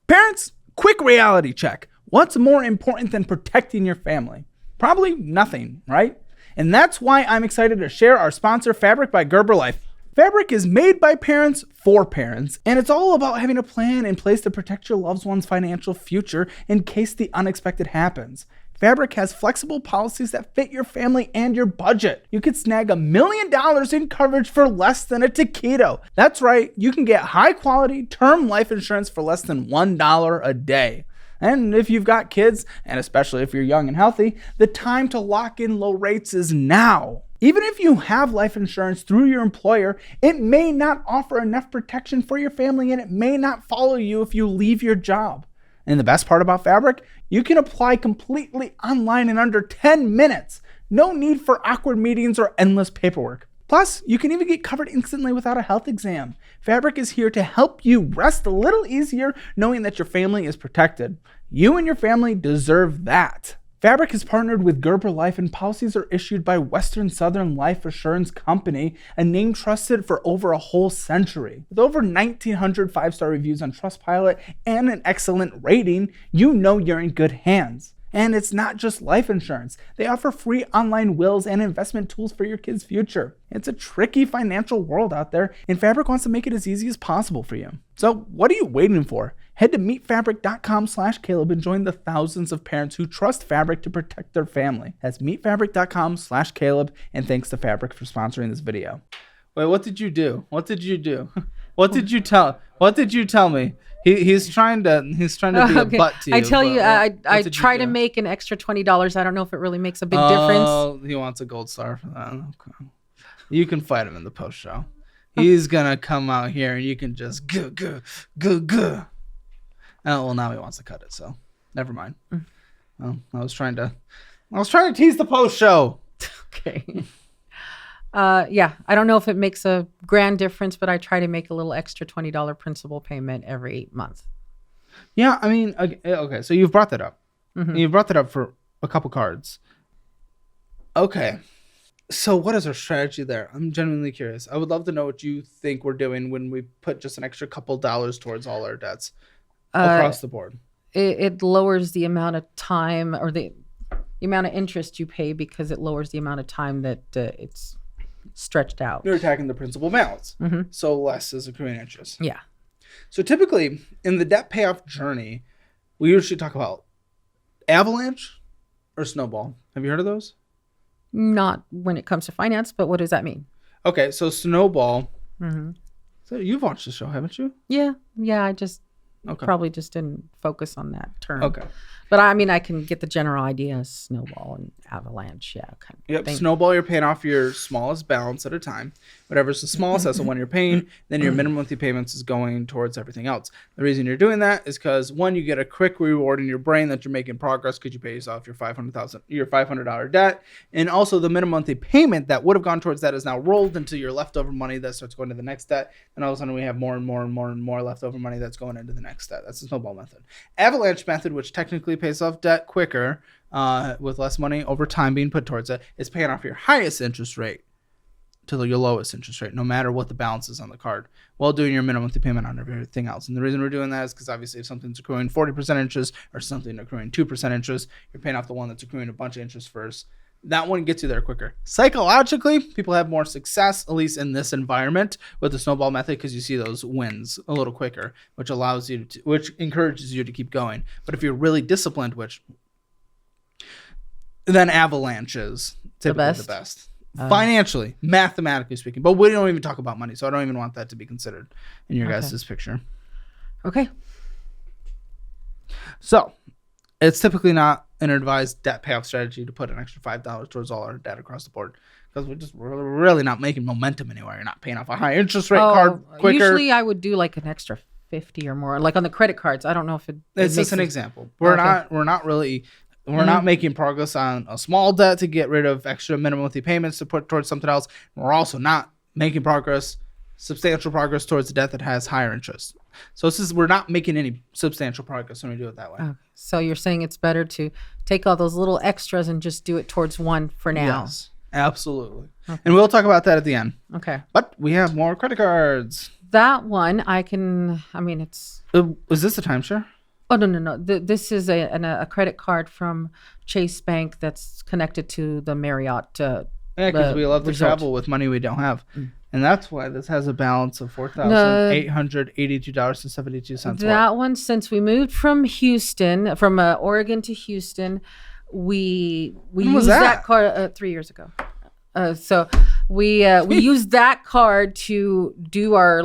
Parents, quick reality check. What's more important than protecting your family? Probably nothing, right? And that's why I'm excited to share our sponsor, Fabric by Gerber Life. Fabric is made by parents for parents, and it's all about having a plan in place to protect your loved one's financial future in case the unexpected happens. Fabric has flexible policies that fit your family and your budget. You could snag $1 million in coverage for less than a taquito. That's right, you can get high quality term life insurance for less than $1 a day. And if you've got kids, and especially if you're young and healthy, the time to lock in low rates is now. Even if you have life insurance through your employer, it may not offer enough protection for your family, and it may not follow you if you leave your job. And the best part about Fabric, you can apply completely online in under 10 minutes. No need for awkward meetings or endless paperwork. Plus, you can even get covered instantly without a health exam. Fabric is here to help you rest a little easier knowing that your family is protected. You and your family deserve that. Fabric has partnered with Gerber Life, and policies are issued by Western Southern Life Assurance Company, a name trusted for over a whole century. With over 1,900 5-star reviews on Trustpilot and an excellent rating, you know you're in good hands. And it's not just life insurance. They offer free online wills and investment tools for your kids' future. It's a tricky financial world out there, and Fabric wants to make it as easy as possible for you. So what are you waiting for? Head to meetfabric.com/Caleb and join the thousands of parents who trust Fabric to protect their family. That's meetfabric.com/Caleb, and thanks to Fabric for sponsoring this video. Wait, what did you do? What did you do? What did you tell me? He's trying to be a butt to you. I tell you, what I did you try to do? make an extra $20. I don't know if it really makes a big difference. Oh, he wants a gold star for that. Okay. You can fight him in the post show. He's gonna come out here and you can just go. Oh, well, now he wants to cut it, so never mind. Well, I was trying to tease the post show. Okay. Yeah, I don't know if it makes a grand difference, but I try to make a little extra $20 principal payment every month. Yeah, I mean, okay, so you've brought that up. Mm-hmm. You've brought that up for a couple cards. Okay, so what is our strategy there? I'm genuinely curious. I would love to know what you think we're doing when we put just an extra couple dollars towards all our debts across the board. It lowers the amount of time or the amount of interest you pay because it lowers the amount of time that it's stretched out. You're attacking the principal balance, Mm-hmm. so less is accruing interest. Yeah. So typically in the debt payoff journey, we usually talk about avalanche or snowball. Have you heard of those? Not when it comes to finance, but what does that mean? Okay, so snowball. Mm-hmm. So you've watched the show, haven't you? Yeah. I just Okay. probably just didn't focus on that term. Okay. But I mean, I can get the general idea of snowball and avalanche. Yeah. Kind of Yep. thing. Snowball, you're paying off your smallest balance at a time. Whatever's the smallest, that's the one you're paying. Then your minimum monthly payments is going towards everything else. The reason you're doing that is because one, you get a quick reward in your brain that you're making progress because you pay off your $500 debt, and also the minimum monthly payment that would have gone towards that is now rolled into your leftover money that starts going to the next debt. And all of a sudden, we have more and more and more and more leftover money that's going into the next debt. That's the snowball method. Avalanche method, which technically pays off debt quicker. With less money over time being put towards it, is paying off your highest interest rate to your lowest interest rate, no matter what the balance is on the card, while doing your minimum monthly payment on everything else. And the reason we're doing that is because obviously if something's accruing 40% interest or something accruing 2% interest, you're paying off the one that's accruing a bunch of interest first. That one gets you there quicker. Psychologically, people have more success, at least in this environment, with the snowball method because you see those wins a little quicker, which allows you to, which encourages you to keep going. But if you're really disciplined, then avalanche is typically the best. Financially, mathematically speaking. But we don't even talk about money, so I don't even want that to be considered in your guys' picture. Okay. So, it's typically not an advised debt payoff strategy to put an extra $5 towards all our debt across the board because we're really not making momentum anywhere. You're not paying off a high interest rate card quicker. Usually I would do like an extra 50 or more, like on the credit cards. I don't know if it's just an example. We're not making progress on a small debt to get rid of extra minimum monthly payments to put towards something else. We're also not making substantial progress towards a debt that has higher interest. So we're not making any substantial progress when we do it that way. Okay. So you're saying it's better to take all those little extras and just do it towards one for now. Yes, absolutely. Okay. And we'll talk about that at the end. Okay. But we have more credit cards. That one, it's... is this a timeshare? Oh, no. This is a credit card from Chase Bank that's connected to the Marriott Yeah, because we love to travel with money we don't have. And that's why this has a balance of $4,882.72. That one, since we moved from Oregon to Houston, we used that card 3 years ago. So we used that card to do our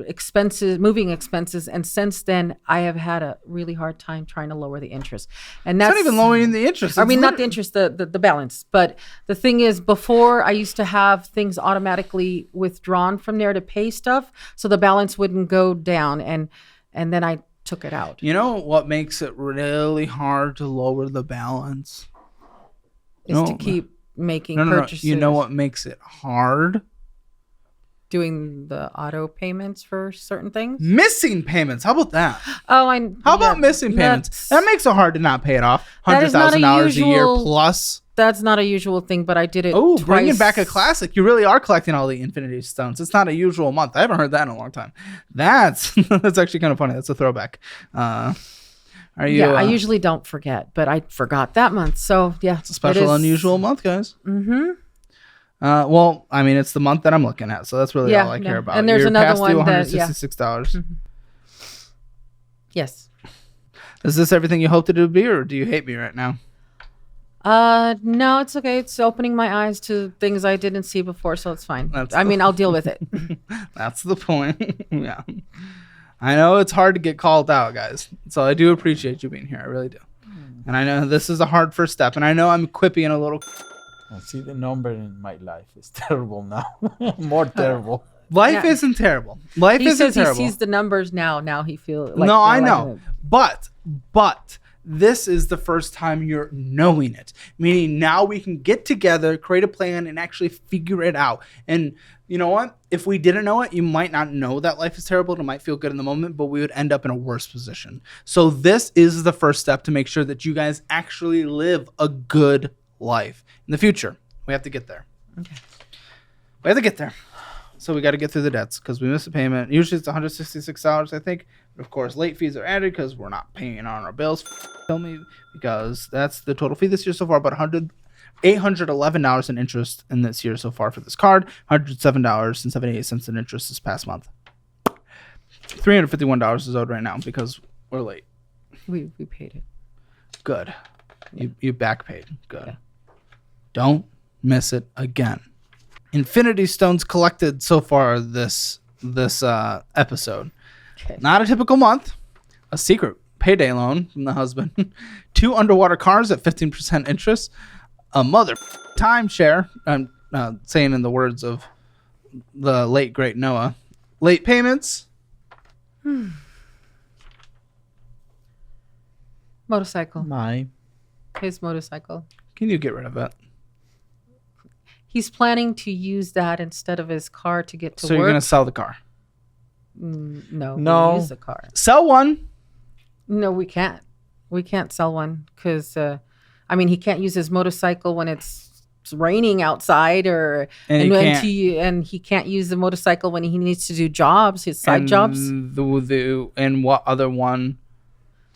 expenses, moving expenses, and since then I have had a really hard time trying to lower the interest. And that's not even lowering the interest. Not the interest, the balance. But the thing is, before I used to have things automatically withdrawn from there to pay stuff, so the balance wouldn't go down, and then I took it out. You know what makes it really hard to lower the balance? To keep making purchases. You know what makes it hard? Doing the auto payments for certain things. Missing payments. How about that? How about missing payments? That makes it hard to not pay it off. $100,000 a year plus. That's not a usual thing, but I did it twice. Bringing back a classic. You really are collecting all the Infinity Stones. It's not a usual month. I haven't heard that in a long time. That's actually kind of funny. That's a throwback. I usually don't forget, but I forgot that month. So yeah, it's a special, unusual month, guys. Mm-hmm. Well, it's the month that I'm looking at, so that's really all I care about. And there's another one $166. Mm-hmm. Yes. Is this everything you hoped it would be, or do you hate me right now? No, it's okay. It's opening my eyes to things I didn't see before, so it's fine. I'll deal with it. That's the point. Yeah. I know it's hard to get called out, guys. So I do appreciate you being here. I really do. And I know this is a hard first step. And I know I'm quippy and a little... I see the number in my life. It's terrible now. More terrible. Life isn't terrible. Life isn't terrible. He sees the numbers now. Now he feels like... No, I know. But this is the first time you're knowing it. Meaning now we can get together, create a plan, and actually figure it out. And you know what? If we didn't know it, you might not know that life is terrible. It might feel good in the moment, but we would end up in a worse position. So this is the first step to make sure that you guys actually live a good life in the future. We have to get there. Okay. We have to get there. So we got to get through the debts because we missed a payment. Usually it's $166, I think. But of course, late fees are added because we're not paying on our bills. Tell me, because that's the total fee this year so far, about $811 in interest in this year so far for this card. $107.78 in interest this past month. $351 is owed right now because we're late. We paid it. Good. Yeah. You back paid. Good. Yeah. Don't miss it again. Infinity Stones collected so far this episode. Okay. Not a typical month. A secret payday loan from the husband. 2 underwater cars at 15% interest. A mother timeshare. I'm saying in the words of the late great Noah. Late payments. Motorcycle. His motorcycle. Can you get rid of it? He's planning to use that instead of his car to get to So work. you're going to sell the car? No. No. We'll use the car. Sell one. No, we can't. We can't sell one because, he can't use his motorcycle when it's raining outside, and he can't use the motorcycle when he needs to do jobs, his side jobs. And what other one?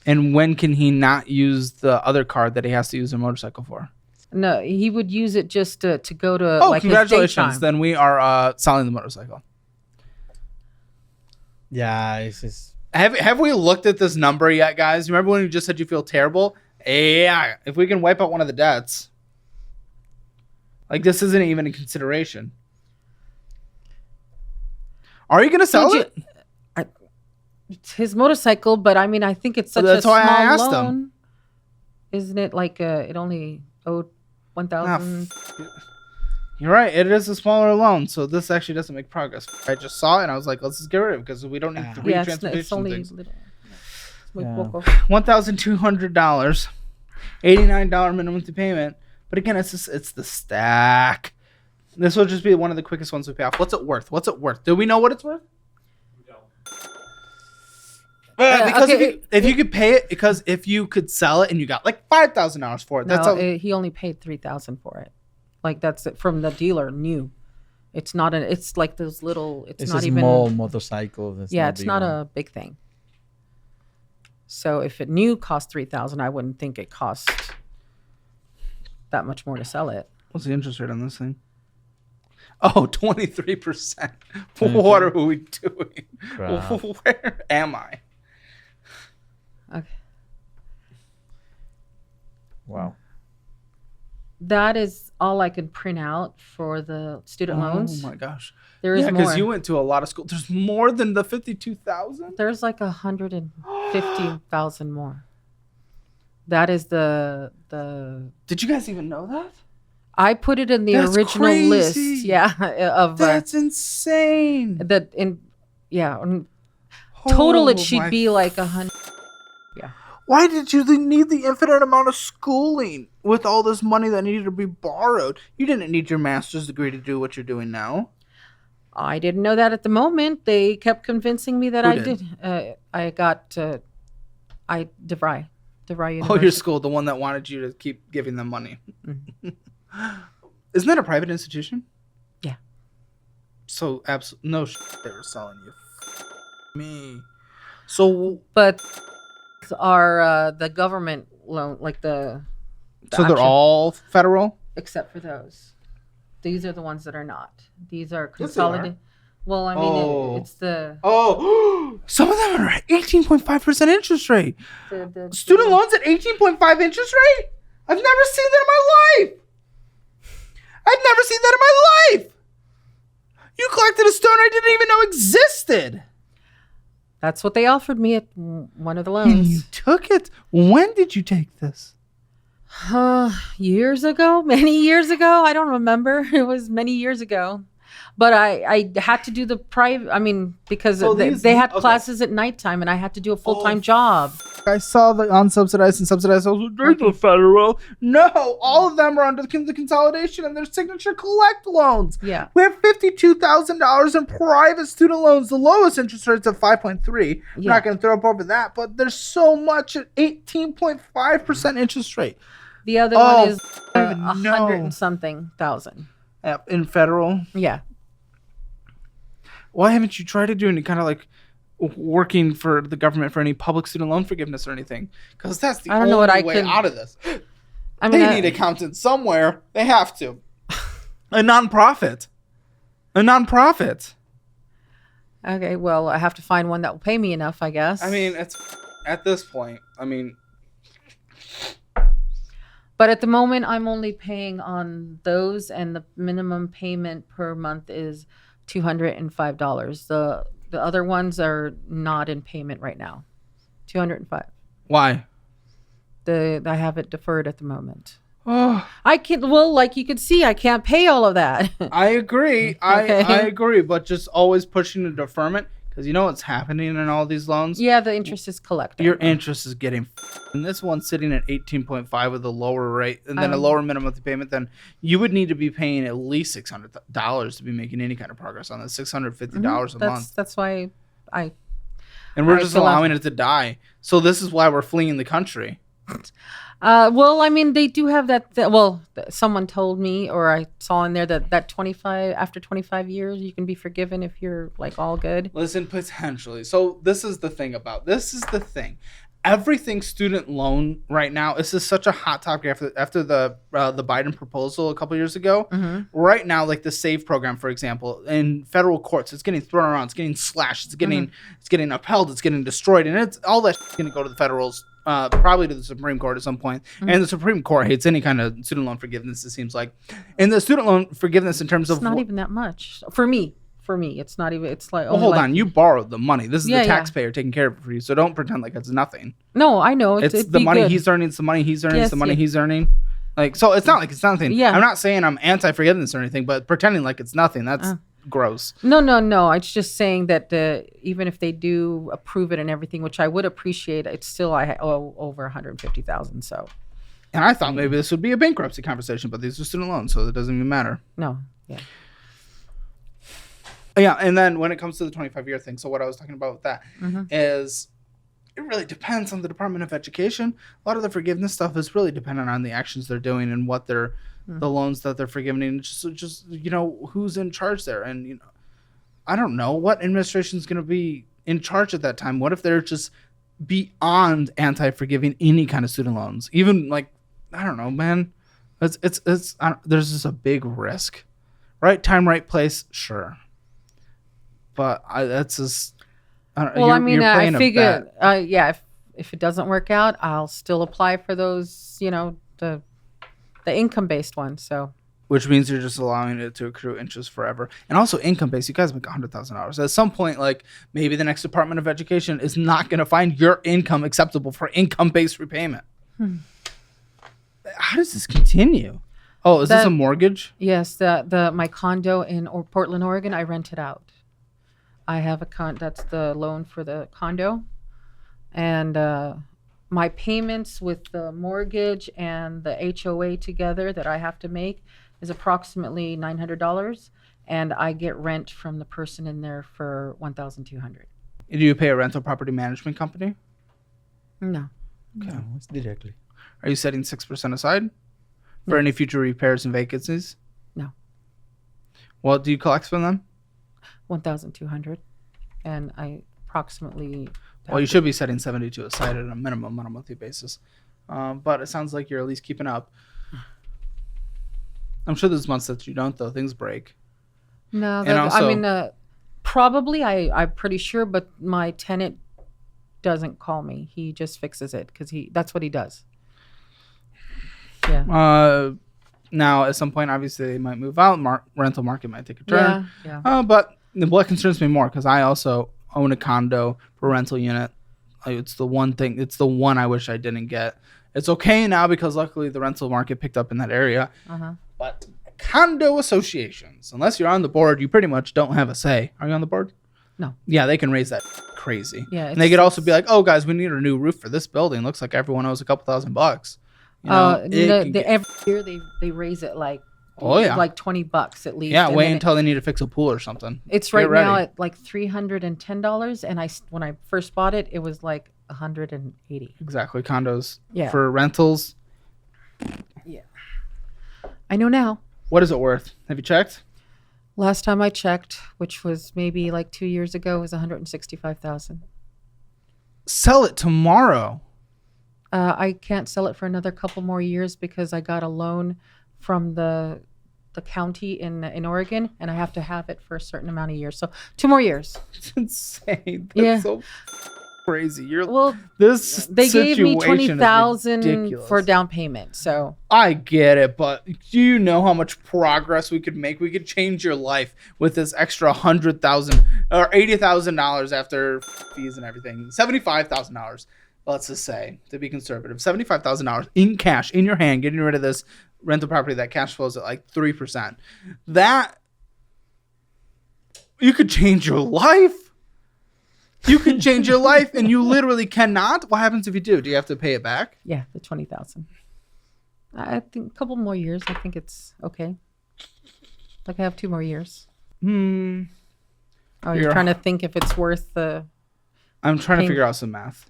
And when can he not use the other car that he has to use a motorcycle for? No, he would use it just to go to congratulations! his daytime. Then we are selling the motorcycle. Yeah, it's just... Have we looked at this number yet, guys? Remember when you just said you feel terrible? Yeah, if we can wipe out one of the debts. Like, this isn't even a consideration. Are you going to sell it? It's his motorcycle, but I think it's such a small loan. Isn't it like it only owed $1,000? You're right. It is a smaller loan, so this actually doesn't make progress. I just saw it, and I was like, let's just get rid of it because we don't need 3 transportation it's only things. little. $1,200, $89 minimum to payment. But again, it's the stack. This will just be one of the quickest ones we pay off. What's it worth? Do we know what it's worth? Because if you could pay it, because if you could sell it and you got like $5,000 for it, he only paid $3,000 for it. Like that's it from the dealer new. It's not it's like those little. It's not a even small motorcycle. It's not a big thing. So if it new cost $3,000, I wouldn't think it cost that much more to sell it. What's the interest rate on this thing? Oh, 23%. What are we doing? Where am I? Okay. Wow. That is all I can print out for the student loans. Oh my gosh. There is more. because you went to a lot of school. There's more than the 52,000? There's like 150,000 more. That is the Did you guys even know that? I put it in the That's original crazy. list. Yeah, of That's insane. Total it should be like 100. Yeah. Why did you need the infinite amount of schooling with all this money that needed to be borrowed? You didn't need your master's degree to do what you're doing now. I didn't know that at the moment. They kept convincing me that Who I did? I got DeVry University. Oh, your school, the one that wanted you to keep giving them money. Mm-hmm. Isn't that a private institution? Yeah. So, no they were selling you. Me. So, But are the government loan, like the so they're actual- all federal? except for those. These are the ones that are not. These are Yes, they are. consolidated. Well, Oh. it's the Some of them are at 18.5% interest rate. the Student loans at 18.5 interest rate? I've never seen that in my life. I've never seen that in my life. You collected a stone I didn't even know existed. That's what they offered me at one of the And you loans. took it. When did you take this? Years ago, many years ago. I don't remember. It was many years ago. But I had to do the private, because So they had okay. classes at nighttime and I had to do a full-time job. I saw the unsubsidized and subsidized. I was like, there's the federal. No, all of them are under the consolidation and their signature collect loans. Yeah. We have $52,000 in private student loans. The lowest interest rate's at 5.3. I'm not going to throw up over that, but there's so much at 18.5% interest rate. The other one is I don't even 100 know. and something thousand. In federal. Yeah. Why haven't you tried to do any kind of like working for the government for any public student loan forgiveness or anything? Because that's the I don't know what only I way could- out of this. I mean, They need accountants somewhere. They have to. A nonprofit. Okay, well, I have to find one that will pay me enough, I guess. I mean, it's at this point. I mean, but at the moment, I'm only paying on those, and the minimum payment per month is $205. The other ones are not in payment right now. $205. why? I have it deferred at the moment. Oh, I can't. Well, like you could see, I can't pay all of that. I agree. Okay. I agree, but just always pushing the deferment because you know what's happening in all these loans. Yeah, the interest is collected. Your interest is getting, and this one's sitting at 18.5 with a lower rate, and then a lower minimum monthly payment. Then you would need to be paying at least $600 to be making any kind of progress on this. $650 a month. That's why And we're I just feel allowing it to die. So this is why we're fleeing the country. well, I mean, they do have that. Someone told me, or I saw in there that 25 after 25 years, you can be forgiven if you're like all good. Listen, potentially. So this is the thing. Everything student loan right now. This is such a hot topic after the Biden proposal a couple years ago. Mm-hmm. Right now, like the SAVE program, for example, in federal courts, it's getting thrown around, it's getting slashed, it's getting upheld, it's getting destroyed, and it's all that going to go to the federals. Probably to the Supreme Court at some point. Mm-hmm. And the Supreme Court hates any kind of student loan forgiveness, it seems like. And the student loan forgiveness in terms of... It's not even that much. For me, it's not even... It's like... Well, hold on. You borrowed the money. This is the taxpayer taking care of it for you, so don't pretend like it's nothing. No, I know. It's the money he's earning. It's the money he's earning. It's the money he's earning. Like, so it's not like it's nothing. Yeah. I'm not saying I'm anti-forgiveness or anything, but pretending like it's nothing, that's... gross. No. It's just saying that even if they do approve it and everything, which I would appreciate, it's still I owe over $150,000. So, and I thought maybe this would be a bankruptcy conversation, but these are student loans, so it doesn't even matter. No, yeah. Yeah, and then when it comes to the 25-year thing, so what I was talking about with that is it really depends on the Department of Education. A lot of the forgiveness stuff is really dependent on the actions they're doing and what they're the loans that they're forgiving, and just who's in charge there. And I don't know what administration is going to be in charge at that time. What if they're just beyond anti-forgiving any kind of student loans? Even like, I don't know, man. It's there's just a big risk. Right time, right place, sure. But that's just. I figure, if it doesn't work out, I'll still apply for those, the income-based one. So, which means you're just allowing it to accrue interest forever. And also income-based, you guys make $100,000. At some point, like maybe the next Department of Education is not going to find your income acceptable for income-based repayment. How does this continue? Oh, is this a mortgage? Yes, my condo in Portland, Oregon, I rent it out. I have that's the loan for the condo, and my payments with the mortgage and the HOA together that I have to make is approximately $900, and I get rent from the person in there for $1,200. Do you pay a rental property management company? No. Okay. No, it's directly. Are you setting 6% aside for any future repairs and vacancies? No. What do you collect from them? $1,200, and I approximately. Well, you should be setting 72 aside at a minimum on a monthly basis, but it sounds like you're at least keeping up. I'm sure there's months that you don't, though. Things break. No, probably I'm pretty sure, but my tenant doesn't call me. He just fixes it because that's what he does. Yeah. Now, at some point, obviously, they might move out. Rental market might take a turn. Yeah. But what concerns me more, because I also own a condo for rental unit. It's the one thing. It's the one I wish I didn't get. It's okay now because luckily the rental market picked up in that area. But condo associations, unless you're on the board, you pretty much don't have a say. Are you on the board? No. Yeah, they can raise that crazy. Yeah, and they could also be like, "Oh, guys, we need a new roof for this building. Looks like everyone owes a couple $1,000." Every year they raise it like like $20 at least. Yeah, wait until they need to fix a pool or something. It's right now at like $310, and when I first bought it, it was like $180. Exactly, condos. Yeah. For rentals. Yeah. I know now. What is it worth? Have you checked? Last time I checked, which was maybe like 2 years ago, was $165,000. Sell it tomorrow. I can't sell it for another couple more years because I got a loan from the the county in Oregon, and I have to have it for a certain amount of years. So 2 more years. It's insane. That's so crazy. This they gave me situation is $20,000 ridiculous. for down payment. So I get it, but do you know how much progress we could make? We could change your life with this extra $100,000 or $80,000 after fees and everything. $75,000, let's just say, to be conservative. $75,000 in cash in your hand, getting rid of this rental property that cash flows at like 3%. That you could change your life. You can change your life, and you literally cannot. What happens if you do? Do you have to pay it back? yeah, the 20,000. I think a couple more years. I think it's okay. Like I have 2 more years. Oh, you're trying to think if it's worth the. I'm trying to figure out some math.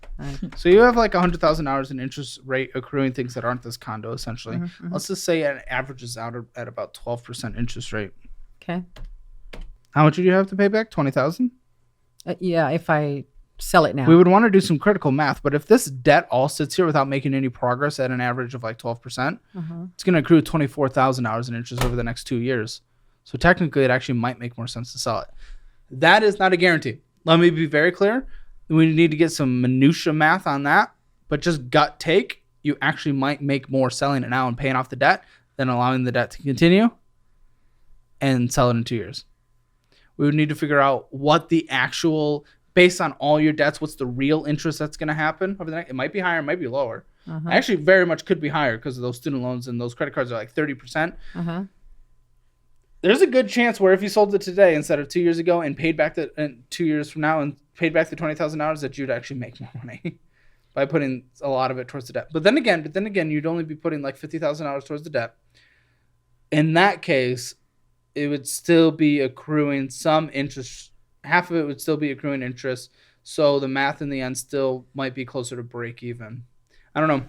So you have like $100,000 in interest rate accruing things that aren't this condo, essentially. Let's just say it averages out at about 12% interest rate. Okay. How much do you have to pay back? $20,000. Yeah, if I sell it now. We would want to do some critical math, but if this debt all sits here without making any progress at an average of like 12%, it's going to accrue $24,000 in interest over the next 2 years. So technically, it actually might make more sense to sell it. That is not a guarantee. Let me be very clear. We need to get some minutia math on that, but just gut take, you actually might make more selling it now and paying off the debt than allowing the debt to continue and sell it in 2 years. We would need to figure out what the actual, based on all your debts, what's the real interest that's going to happen over the next. It might be higher, it might be lower. Actually, very much could be higher because of those student loans and those credit cards are like 30%. There's a good chance where if you sold it today instead of 2 years ago and paid back 2 years from now and paid back the $20,000 that you'd actually make more money by putting a lot of it towards the debt. But then again, you'd only be putting like $50,000 towards the debt. In that case, it would still be accruing some interest. Half of it would still be accruing interest. So the math in the end still might be closer to break even. I don't know.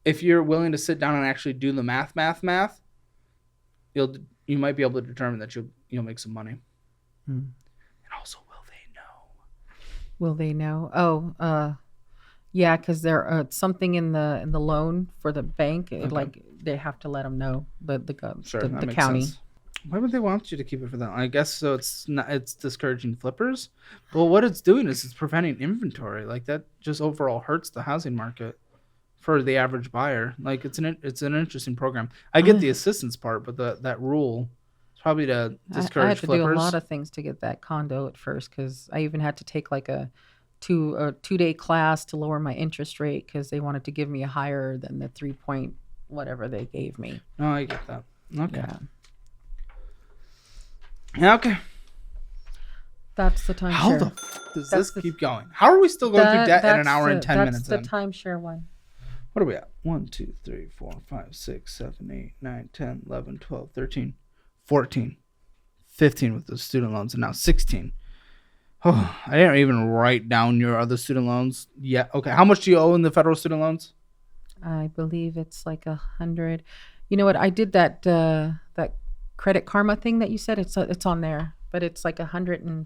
If you're willing to sit down and actually do the math, you might be able to determine that you'll make some money. And also, will they know? Oh, yeah, because there something in the loan for the bank. Like they have to let them know the county. Sense. Why would they want you to keep it for that? I guess so. It's discouraging flippers. But what it's doing is it's preventing inventory. Like that just overall hurts the housing market for the average buyer. Like it's an interesting program. I get the assistance part, but that rule is probably to discourage I had to flippers. do a lot of things to get that condo at first because I even had to take like a 2-day class to lower my interest rate because they wanted to give me a higher than the 3 point whatever they gave me. No, I get that. Okay. Yeah. Okay. That's the timeshare. How the does this keep going? How are we still going through debt in an hour and 10 minutes? That's the timeshare one. What are we at? 1, 2, 3, 4, 5, 6, 7, 8, 9, 10, 11, 12, 13, 14, 15 with the student loans, and now 16. Oh, I didn't even write down your other student loans yet. Okay, how much do you owe in the federal student loans? I believe it's like 100. You know what? I did that Credit Karma thing that you said. It's on there, but it's like 100 and.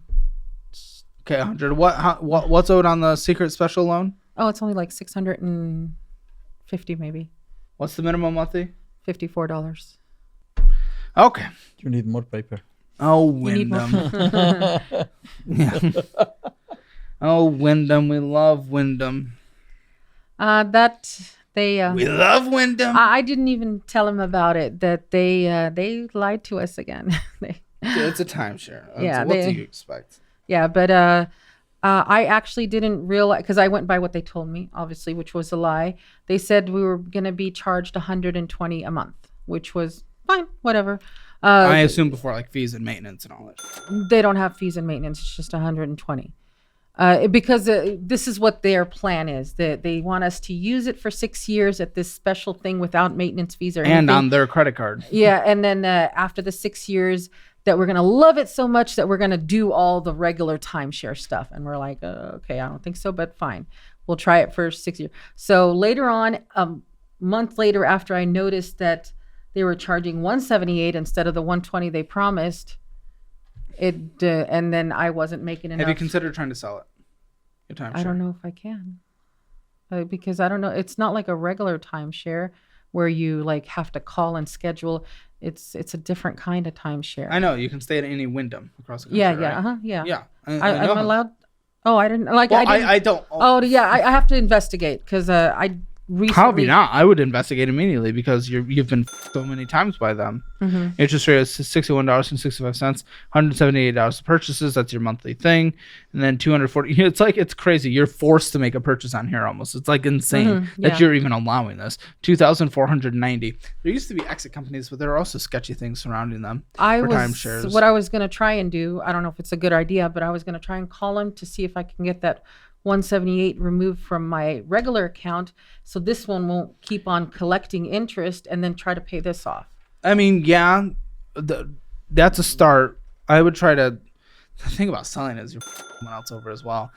Okay, 100. What's owed on the secret special loan? Oh, it's only like $650 maybe. What's the minimum monthly? $54. Okay. You need more paper. Oh, Wyndham. Yeah. Oh, Wyndham. We love Wyndham. We love Wyndham. I didn't even tell him about it. That they lied to us again. It's a timeshare. Yeah. What do you expect? Yeah, but I actually didn't realize because I went by what they told me, obviously, which was a lie. They said we were going to be charged $120 a month, which was fine, whatever. I assume before like fees and maintenance and all that. They don't have fees and maintenance. It's just $120. Because this is what their plan is. That they want us to use it for 6 years at this special thing without maintenance fees or anything. And on their credit card. Yeah, and then after the 6 years, that we're going to love it so much that we're going to do all the regular timeshare stuff. And we're like, okay, I don't think so, but fine. We'll try it for 6 years. So later on, a month later, after I noticed that they were charging $178 instead of the $120 they promised, and then I wasn't making enough. Have you considered trying to sell it? Your timeshare? I don't know if I can. Because I don't know. It's not like a regular timeshare where you like have to call and schedule. It's a different kind of timeshare. I know you can stay at any Wyndham across the country. Yeah, right? yeah, Yeah. I'm allowed. Oh, I didn't like. Well, I didn't. I don't. Oh, yeah. I have to investigate because I recently. Probably not. I would investigate immediately because you've been so many times by them. Mm-hmm. Interest rate is $61.65, $178 to purchases. That's your monthly thing, and then $240. It's crazy. You're forced to make a purchase on here almost. It's like insane that you're even allowing this. $2,490. There used to be exit companies, but there are also sketchy things surrounding them. What I was going to try and do. I don't know if it's a good idea, but I was going to try and call them to see if I can get that 178 removed from my regular account, so this one won't keep on collecting interest, and then try to pay this off. I mean, yeah, that's a start. I would try to think about selling it as you're someone else over as well.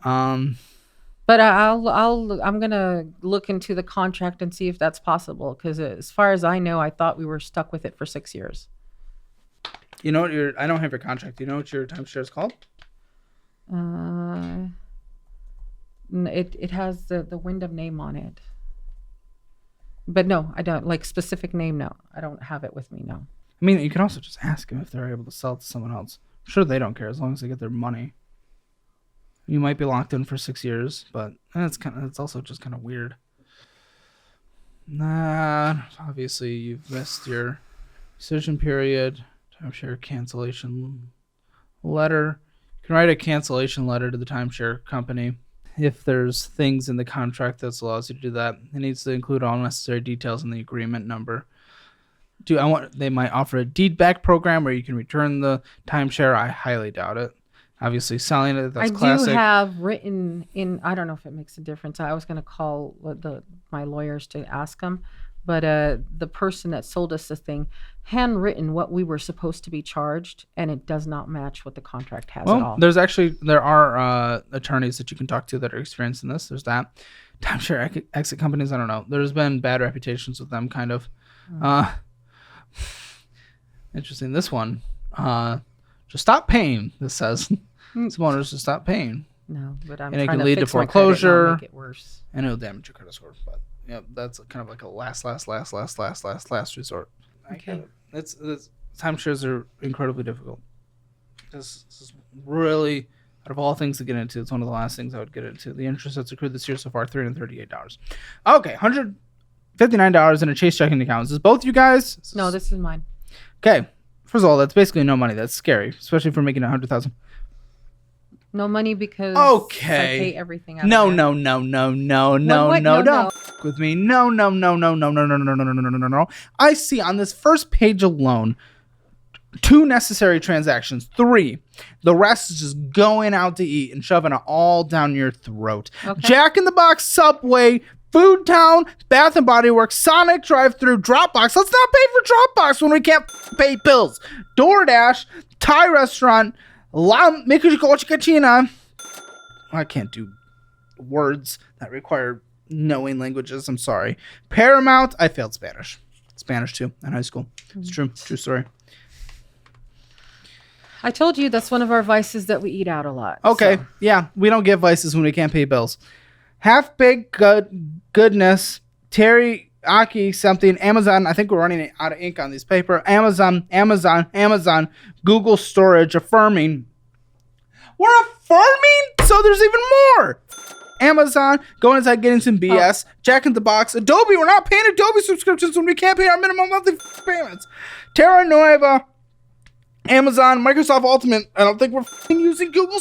But I'm gonna look into the contract and see if that's possible. Because as far as I know, I thought we were stuck with it for 6 years. You know what I don't have your contract. Do you know what your timeshare is called? It has the Wyndham name on it. But no, I don't. Like, specific name, no. I don't have it with me, no. I mean, you can also just ask them if they're able to sell it to someone else. I'm sure they don't care as long as they get their money. You might be locked in for 6 years, but it's also just kind of weird. Obviously you've missed your decision period. Timeshare cancellation letter. You can write a cancellation letter to the timeshare company. If there's things in the contract that allows you to do that, it needs to include all necessary details in the agreement number. They might offer a deed back program where you can return the timeshare. I highly doubt it. Obviously, selling it, that's classic. I do have written in, I don't know if it makes a difference. I was going to call my lawyers to ask them, but the person that sold us the thing handwritten what we were supposed to be charged, and it does not match what the contract has at all. There are attorneys that you can talk to that are experienced in this. There's that. Timeshare exit companies, I don't know. There's been bad reputations with them, kind of. Interesting. This one, just stop paying. This says some owners just stop paying. No, but I'm and it trying can to lead to fix my credit, foreclosure. not make it worse. And it'll damage your credit score. But yeah, that's kind of like a last resort. Okay. It's timeshares are incredibly difficult. This is really, out of all things to get into, it's one of the last things I would get into. The interest that's accrued this year so far, $338. Okay, $159 in a Chase checking account. Is this both you guys? No, this is mine. Okay. First of all, that's basically no money. That's scary, especially for making $100,000. No money because I pay everything out. No. No. Don't f- with me. No. I see on this first page alone 2 necessary transactions. 3. The rest is just going out to eat and shoving it all down your throat. Okay. Jack in the Box, Subway, Food Town, Bath and Body Works, Sonic Drive-Thru, Dropbox. Let's not pay for Dropbox when we can't pay bills. DoorDash, Thai restaurant, La Mikachina. I can't do words that require knowing languages. I'm sorry. Paramount. I failed Spanish too in high school. It's true story. I told you that's one of our vices that we eat out a lot. Okay, so. Yeah, we don't get vices when we can't pay bills. Half-baked goodness, teriyaki something, Amazon. I think we're running out of ink on this paper. Amazon. Google storage, affirming. We're affirming? So there's even more. Amazon, going inside getting some BS. Jack in the Box. Adobe, we're not paying Adobe subscriptions when we can't pay our minimum monthly payments. Terra Nueva. Amazon, Microsoft Ultimate. I don't think we're using Google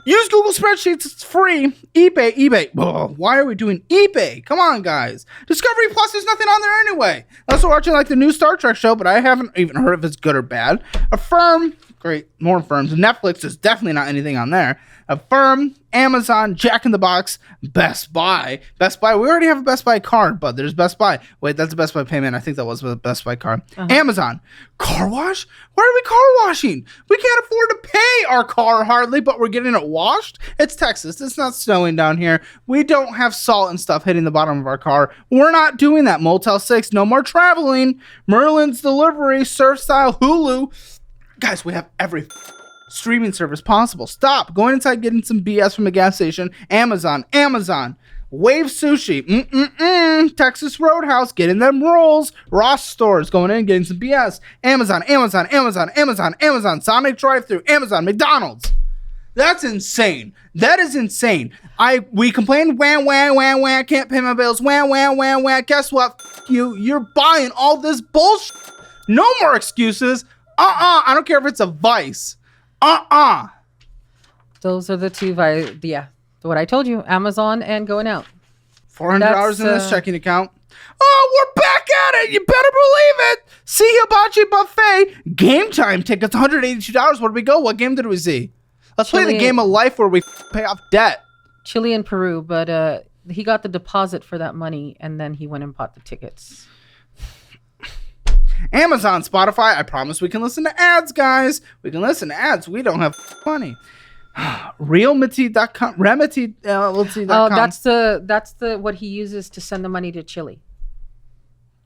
use Google Spreadsheets. It's free. eBay. Ugh, why are we doing eBay? Come on, guys. Discovery Plus, there's nothing on there anyway. Unless we're watching like the new Star Trek show, but I haven't even heard if it's good or bad. Affirm. Great. More Affirms. Netflix is definitely not anything on there. Affirm, Amazon, Jack in the Box, Best Buy. We already have a Best Buy card, but there's Best Buy. Wait, that's a Best Buy payment. I think that was a Best Buy card. Amazon, car wash? Why are we car washing? We can't afford to pay our car hardly, but we're getting it washed? It's Texas. It's not snowing down here. We don't have salt and stuff hitting the bottom of our car. We're not doing that. Motel 6, no more traveling. Merlin's Delivery, Surf Style, Hulu. Guys, we have every streaming service possible. Stop going inside getting some BS from a gas station. Amazon. Wave Sushi, Texas Roadhouse, getting them rolls. Ross Stores, going in, getting some BS. Amazon, Sonic Drive-Thru, Amazon, McDonald's. That's insane. That is insane. We complain, wah, can't pay my bills, wah. Guess what? You're buying all this bullshit. No more excuses. I don't care if it's a vice. Those are the two what I told you, Amazon and going out. $400 in this checking account. Oh, we're back at it. You better believe it. See Hibachi Buffet. Game time tickets, $182. Where did we go? What game did we see? Let's play the game of life where we pay off debt. Chile and Peru, but he got the deposit for that money, and then he went and bought the tickets. Amazon, Spotify. I promise we can listen to ads, guys. We can listen to ads. We don't have money. Realmity.com. Remity.com. Oh, that's the what he uses to send the money to Chile.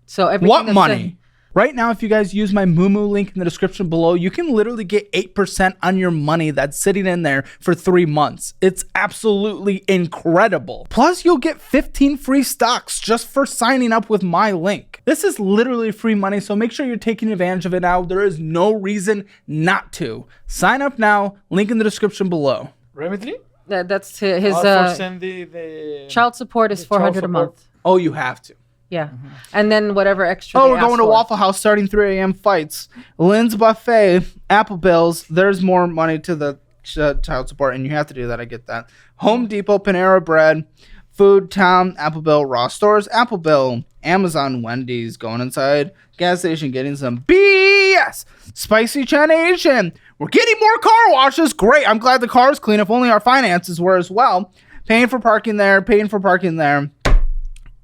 So everything. What money? Right now, if you guys use my Moomoo link in the description below, you can literally get 8% on your money that's sitting in there for 3 months. It's absolutely incredible. Plus, you'll get 15 free stocks just for signing up with my link. This is literally free money, so make sure you're taking advantage of it now. There is no reason not to. Sign up now. Link in the description below. Remitly? That's his send the child support is $400 a month. Oh, you have to. Yeah. And then whatever extra. Oh, we're going to Waffle House starting 3 a.m. fights. Lynn's Buffet, Apple Bills. There's more money to the child support, and you have to do that. I get that. Home Depot, Panera Bread, Food Town, Apple Bill, Ross Stores, Apple Bill, Amazon, Wendy's, going inside, gas station, getting some BS. Spicy Chination. We're getting more car washes. Great. I'm glad the car's clean. If only our finances were as well. Paying for parking there.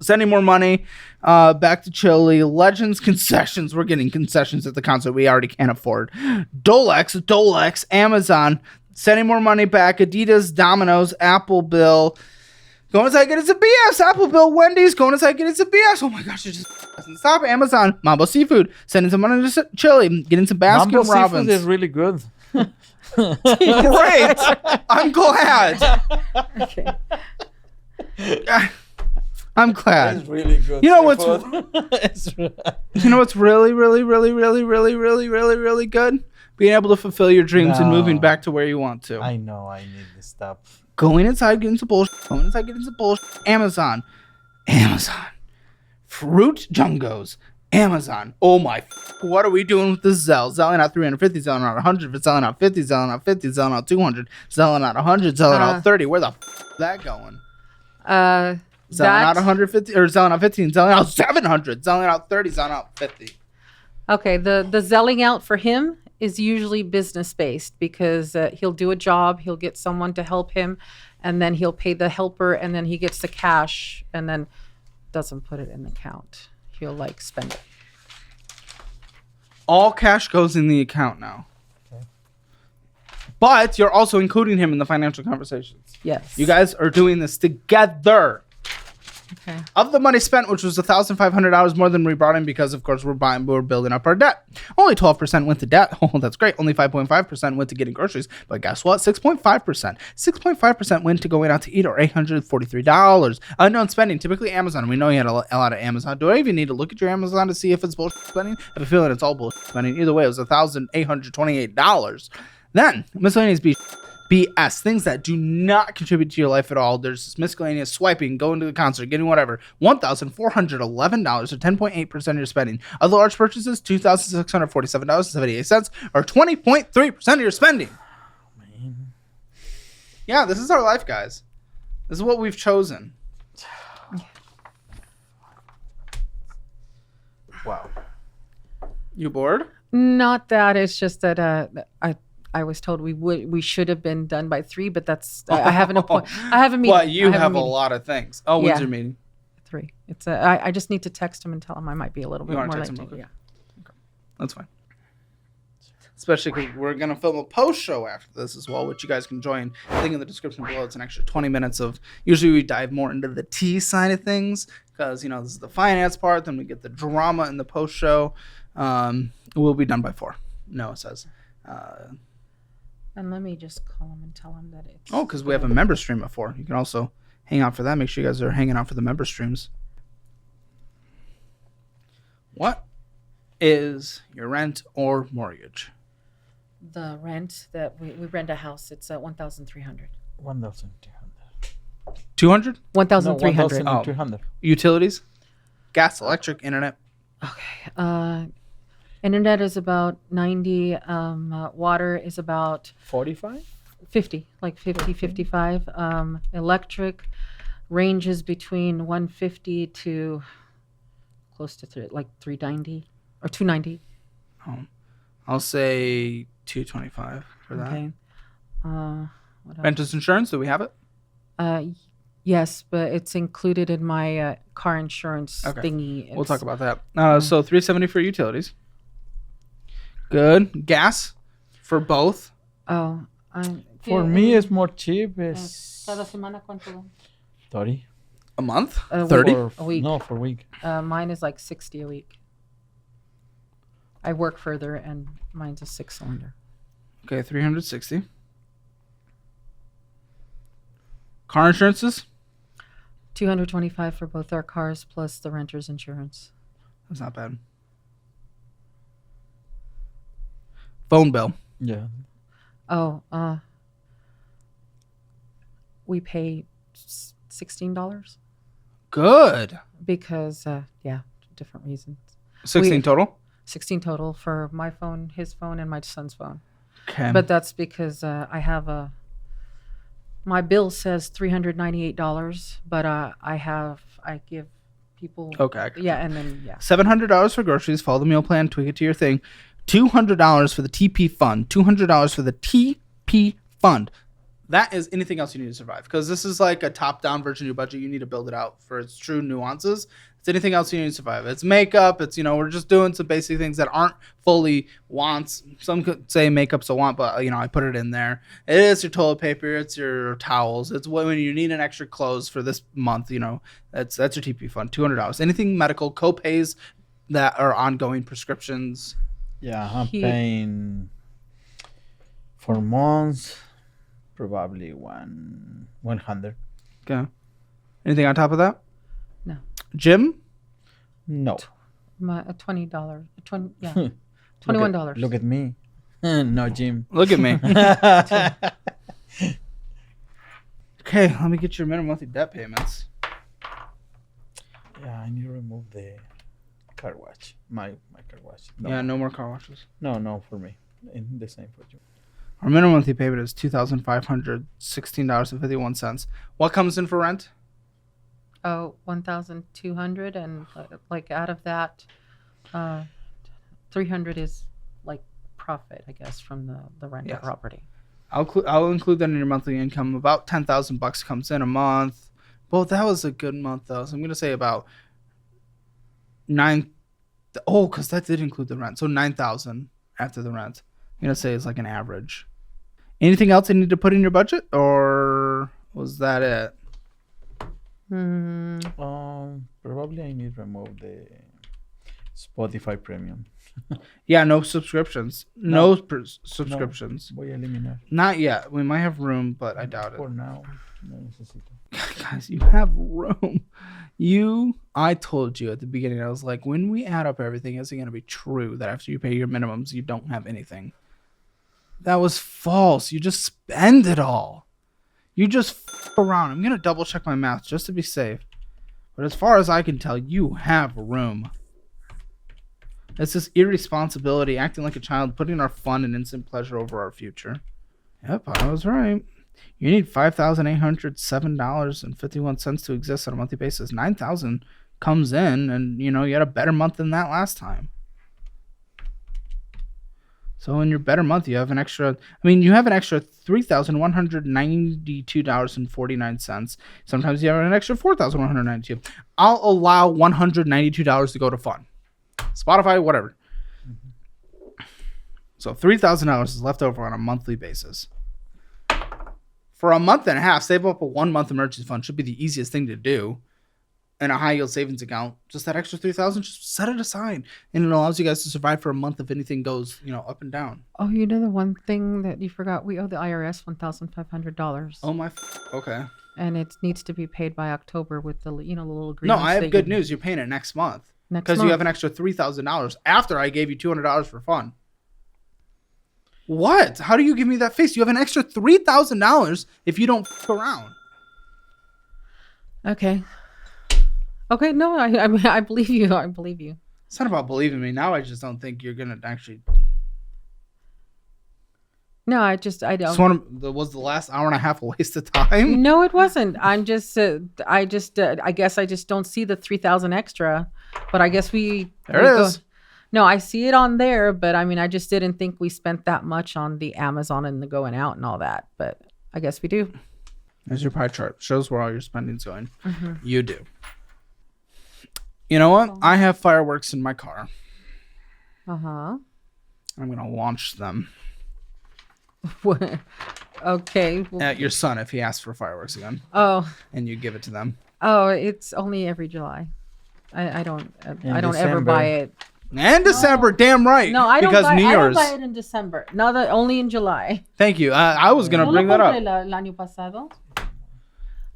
Sending more money back to Chile. Legends concessions. We're getting concessions at the concert we already can't afford. Dolex, Amazon. Sending more money back. Adidas, Domino's, Apple Bill. Going inside, getting some BS. Apple Bill, Wendy's. Going inside, getting some BS. Oh my goch, it just doesn't stop. Amazon, Mambo Seafood. Sending some money to Chile. Getting some Baskin Robbins. Mambo Seafood is really good. Great. I'm glad. Okay. I'm glad. It's really good. You know what's really good? Being able to fulfill your dreams and moving back to where you want to. I know. I need this stuff. Going inside, getting some bullshit. Amazon. Fruit Jungos. Amazon. Oh my. What are we doing with the Zelle? Selling out 350, selling out 100, selling out 50, selling out 50, selling out 200, selling out 100, selling out 30. Where the is that going? Selling out 150 or selling out 15, selling out 700, selling out 30, selling out 50. Okay, the selling out for him is usually business based because he'll do a job, he'll get someone to help him, and then he'll pay the helper, and then he gets the cash, and then doesn't put it in the account. He'll spend it. All cash goes in the account now. Okay. But you're also including him in the financial conversations. Yes. You guys are doing this together. Okay. Of the money spent, which was $1,500 more than we brought in because, of course, we're building up our debt. Only 12% went to debt. Oh, that's great. Only 5.5% went to getting groceries. But guess what? 6.5% went to going out to eat, or $843. Unknown spending. Typically Amazon. We know you had a lot of Amazon. Do I even need to look at your Amazon to see if it's bullshit spending? I have a feeling it's all bullshit spending. Either way, it was $1,828. Then miscellaneous BS, things that do not contribute to your life at all. There's miscellaneous swiping, going to the concert, getting whatever. $1,411, or 10.8% of your spending. Other large purchases, $2,647.78, or 20.3% of your spending. Man. Yeah, this is our life, guys. This is what we've chosen. Wow. You bored? Not that. It's just that I was told we should have been done by 3, but that's I have an appointment. I have a meeting. Well, you have a lot of things. Oh, when's your meeting? 3. It's I just need to text him and tell him I might be a little bit more late. Yeah. Okay. That's fine. Especially because we're gonna film a post show after this as well, which you guys can join. Link in the description below. It's an extra 20 minutes of. Usually we dive more into the tea side of things because this is the finance part. Then we get the drama in the post show. We'll be done by 4. Noah says. And let me just call him and tell him that it's... Oh, because we have a member stream at 4. You can also hang out for that. Make sure you guys are hanging out for the member streams. What is your rent or mortgage? The rent that we rent a house, it's at 1,300. 1,300. 200? 1,300. 1,300. Utilities? Gas, electric, internet? Okay. Internet is about 90. Water is about 45? 50, like 50, 55. Electric ranges between 150 to close to 390 or 290. I'll say 225 for that. Okay. What else? Renters insurance, do we have it? Yes, but it's included in my car insurance thingy. We'll talk about that. So 370 for utilities. Good. Gas for both. Oh, For me, it's more cheap. It's Cada semana cuánto? 30. A month? A 30? week. A week. No, for a week. Mine is like 60 a week. I work further, and mine's a 6-cylinder. Okay, 360. Car insurances? 225 for both our cars plus the renter's insurance. That's not bad. Phone bill. Yeah. Oh, we pay $16 Good. because different reasons. 16 total? 16 total for my phone, his phone, and my son's phone. Okay. But that's because I have my bill says $398, but I give people. Okay. Yeah, and then $700 for groceries. Follow the meal plan. Tweak it to your thing. $200 for the TP fund. $200 for the TP fund. That is anything else you need to survive, because this is like a top-down version of your budget. You need to build it out for its true nuances. It's anything else you need to survive. It's makeup. It's, we're just doing some basic things that aren't fully wants. Some could say makeup's a want, but, I put it in there. It is your toilet paper. It's your towels. It's when you need an extra clothes for this month, that's your TP fund, $200. Anything medical, co-pays that are ongoing, prescriptions. Yeah, I'm paying for months, probably 100. Okay. Anything on top of that? No. Gym? No. my $20, $21. Look at me. No, Jim. Look at me. Okay, let me get your minimum monthly debt payments. Yeah, I need to remove the car wash. My car wash. No. Yeah, no more car washes. No, for me. And the same for you. Our minimum monthly payment is $2,516.51. What comes in for rent? Oh, 1,200, and out of that, 300 is like profit, I guess, from the rental property. I'll include that in your monthly income. About $10,000 comes in a month. Well, that was a good month though, so I'm gonna say about 9. Oh, because that did include the rent, so 9,000 after the rent. I'm gonna say it's like an average. Anything else you need to put in your budget, or was that it? Probably I need to remove the Spotify Premium. Yeah, no subscriptions. No subscriptions. Voy a eliminar. Not yet. We might have room, but I doubt For it. now, no necesito. Guys, you have room. I told you at the beginning, I was like, when we add up everything, is it going to be true that after you pay your minimums, you don't have anything? That was false. You just spend it all. You just around. I'm going to double check my math just to be safe. But as far as I can tell, you have room. It's this irresponsibility, acting like a child, putting our fun and instant pleasure over our future. Yep, I was right. You need $5,807.51 to exist on a monthly basis. $9,000 comes in, and you had a better month than that last time. So in your better month, you have an extra $3,192.49. Sometimes you have an extra $4,192. I'll allow $192 to go to fun. Spotify, whatever. So $3,000 is left over on a monthly basis. For a month and a half, save up a 1-month emergency fund should be the easiest thing to do. In a high yield savings account, just that extra $3,000, just set it aside, and it allows you guys to survive for a month if anything goes, up and down. Oh, the one thing that you forgot, we owe the IRS $1,500. Oh my, okay. And it needs to be paid by October with the the little No, agreements. I have that good you- news. You're paying it next month Next because you month. have an extra $3,000 after I gave you $200 for fun. What? How do you give me that face? You have an extra $3,000 if you don't f around. Okay. Okay. No, I mean, I believe you. I believe you. It's not about believing me. Now I just don't think you're gonna actually. No, I don't. Was the last hour and a half a waste of time? No, it wasn't. I guess I just don't see the 3,000 extra, but I guess There go- is. No, I see it on there, but I mean, I just didn't think we spent that much on the Amazon and the going out and all that, but I guess we do. There's your pie chart. Shows where all your spending's going. Mm-hmm. You do. You know what? I have fireworks in my car. Uh-huh. I'm gonna launch them Okay. Well, at your son if he asks for fireworks again, oh, and you give it to them. it's only every July. I don't ever December. buy it. And December, damn right. No, I don't because buy. New I don't Year's. buy it in December. No, only in July. Thank you. I was gonna ¿No bring lo that up, compré el año pasado?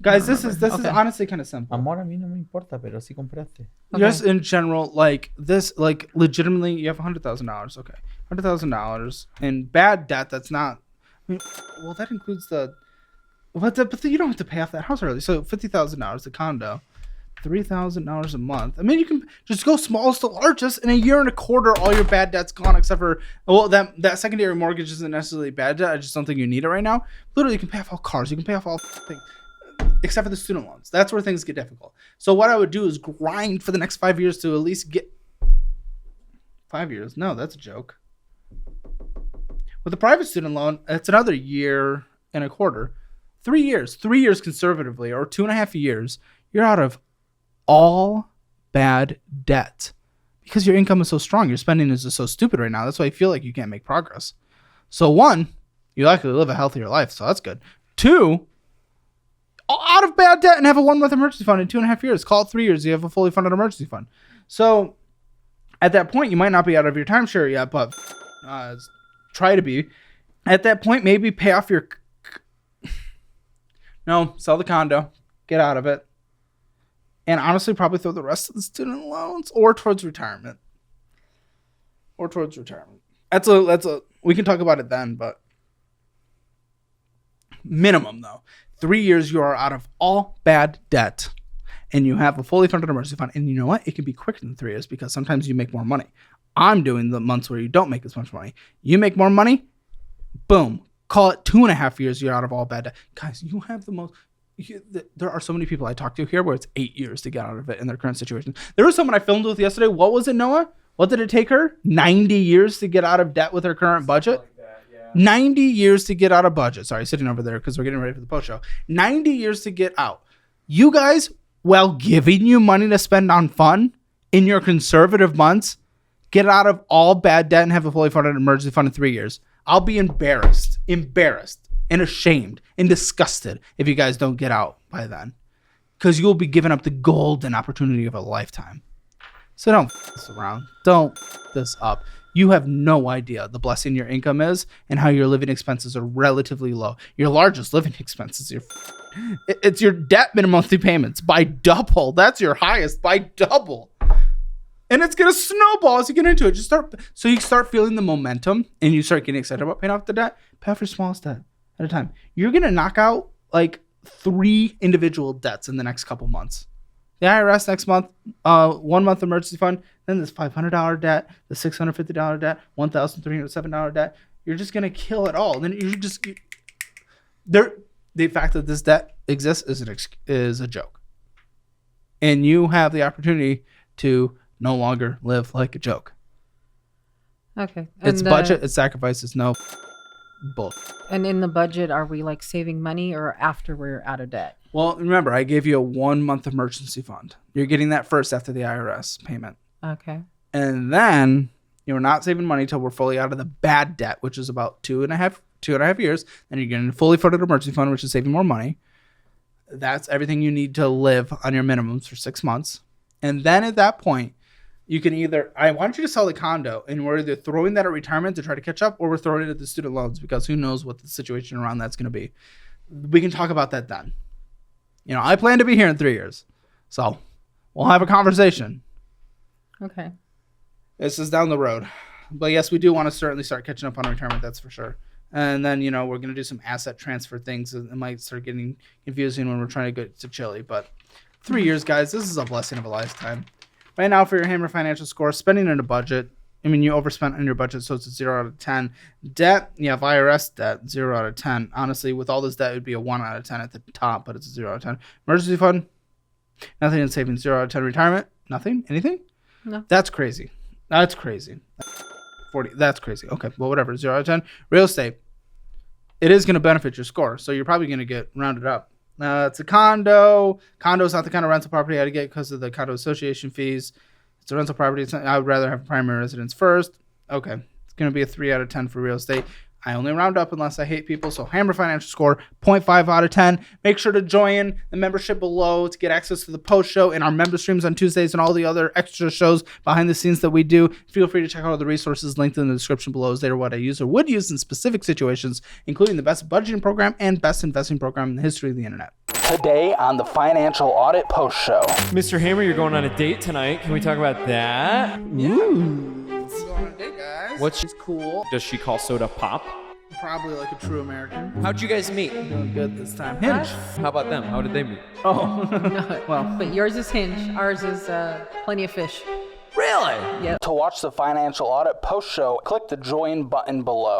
guys. This is Okay. honestly kind of simple. Amor, a mí no me importa, pero sí compraste. Okay. Just in general, like this, like legitimately, you have $100,000. Okay, $100,000 in bad debt. That's not. I mean, well, that includes but you don't have to pay off that house early. So $50,000, the condo, $3,000 a month. I mean, you can just go smallest to largest. In a year and a quarter, all your bad debt's gone, except for that secondary mortgage isn't necessarily bad debt. I just don't think you need it right now. Literally, you can pay off all cars. You can pay off all things. Except for the student loans. That's where things get difficult. So what I would do is grind for the next 5 years to at least get 5 years. No, that's a joke. With a private student loan, it's another year and a quarter. 3 years. 3 years conservatively, or 2.5 years, you're out of all bad debt. Because your income is so strong, your spending is just so stupid right now. That's why I feel like you can't make progress. So 1, you likely live a healthier life, so that's good. 2, out of bad debt and have a 1 month emergency fund in 2.5 years. Call it 3 years. You have a fully funded emergency fund. So at that point, you might not be out of your timeshare yet, but try to be. At that point, maybe pay off your. No, sell the condo, get out of it, and honestly, probably throw the rest of the student loans or towards retirement. That's a. We can talk about it then, but minimum though. 3 years, you are out of all bad debt, and you have a fully funded emergency fund. And you know what? It can be quicker than 3 years because sometimes you make more money. I'm doing the months where you don't make as much money. You make more money, boom. Call it 2.5 years, you're out of all bad debt. Guys, you have the most. There are so many people I talk to here where it's 8 years to get out of it in their current situation. There was someone I filmed with yesterday. What was it, Noah? What did it take her? 90 years to get out of debt with her current budget? 90 years to get out of budget. Sorry, sitting over there because we're getting ready for the post show. 90 years to get out. You guys, while giving you money to spend on fun in your conservative months, get out of all bad debt and have a fully funded emergency fund in 3 years. I'll be embarrassed and ashamed and disgusted if you guys don't get out by then. Because you'll be giving up the golden opportunity of a lifetime. So don't f this around. Don't f this up. You have no idea the blessing your income is and how your living expenses are relatively low. Your largest living expenses, it's your debt minimum monthly payments by double. That's your highest by double. And it's going to snowball as you get into it. So you start feeling the momentum and you start getting excited about paying off the debt. Pay off your smallest debt at a time. You're going to knock out like 3 individual debts in the next couple months. The IRS next month, 1 month emergency fund, then this $500 debt, the $650 debt, $1,307 debt. You're just going to kill it all. Then the fact that this debt exists is a joke. And you have the opportunity to no longer live like a joke. Okay. It's budget, it's sacrifice, it's no bull. And in the budget, are we like saving money or after we're out of debt? Well, remember, I gave you a 1 month emergency fund. You're getting that first after the IRS payment. Okay. And then you're not saving money till we're fully out of the bad debt, which is about 2.5 years. Then you're getting a fully funded emergency fund, which is saving more money. That's everything you need to live on your minimums for 6 months. And then at that point, you can I want you to sell the condo, and we're either throwing that at retirement to try to catch up, or we're throwing it at the student loans because who knows what the situation around that's going to be. We can talk about that then. I plan to be here in 3 years. So we'll have a conversation. Okay. This is down the road. But yes, we do want to certainly start catching up on retirement, that's for sure. And then, we're going to do some asset transfer things. It might start getting confusing when we're trying to get to Chile. But 3 years, guys, this is a blessing of a lifetime. Right now, for your Hammer financial score, spending in a budget, you overspent on your budget, so it's a 0 out of 10. Debt, you have IRS debt, 0 out of 10. Honestly, with all this debt, it would be a 1 out of 10 at the top, but it's a 0 out of 10. Emergency fund, nothing in savings, 0 out of 10. Retirement, nothing? Anything? No. That's crazy. That's crazy. 40, that's crazy. Okay, well, whatever, 0 out of 10. Real estate, it is going to benefit your score, so you're probably going to get rounded up. It's a condo. Condo is not the kind of rental property I'd get because of the condo association fees. It's a rental property. I would rather have a primary residence first. Okay. It's going to be a 3 out of 10 for real estate. I only round up unless I hate people. So Hammer financial score, 0.5 out of 10. Make sure to join the membership below to get access to the post show and our member streams on Tuesdays and all the other extra shows behind the scenes that we do. Feel free to check out all the resources linked in the description below. As they are what I use or would use in specific situations, including the best budgeting program and best investing program in the history of the internet. Today on the Financial Audit Post Show. Mr. Hammer, you're going on a date tonight. Can we talk about that? What's cool? Does she call soda pop? Probably like a true American. How'd you guys meet? Doing good this time. Hinge. How about them? How did they meet? Oh. Well. But yours is Hinge. Ours is Plenty of Fish. Really? Yep. To watch the Financial Audit Post Show, click the join button below.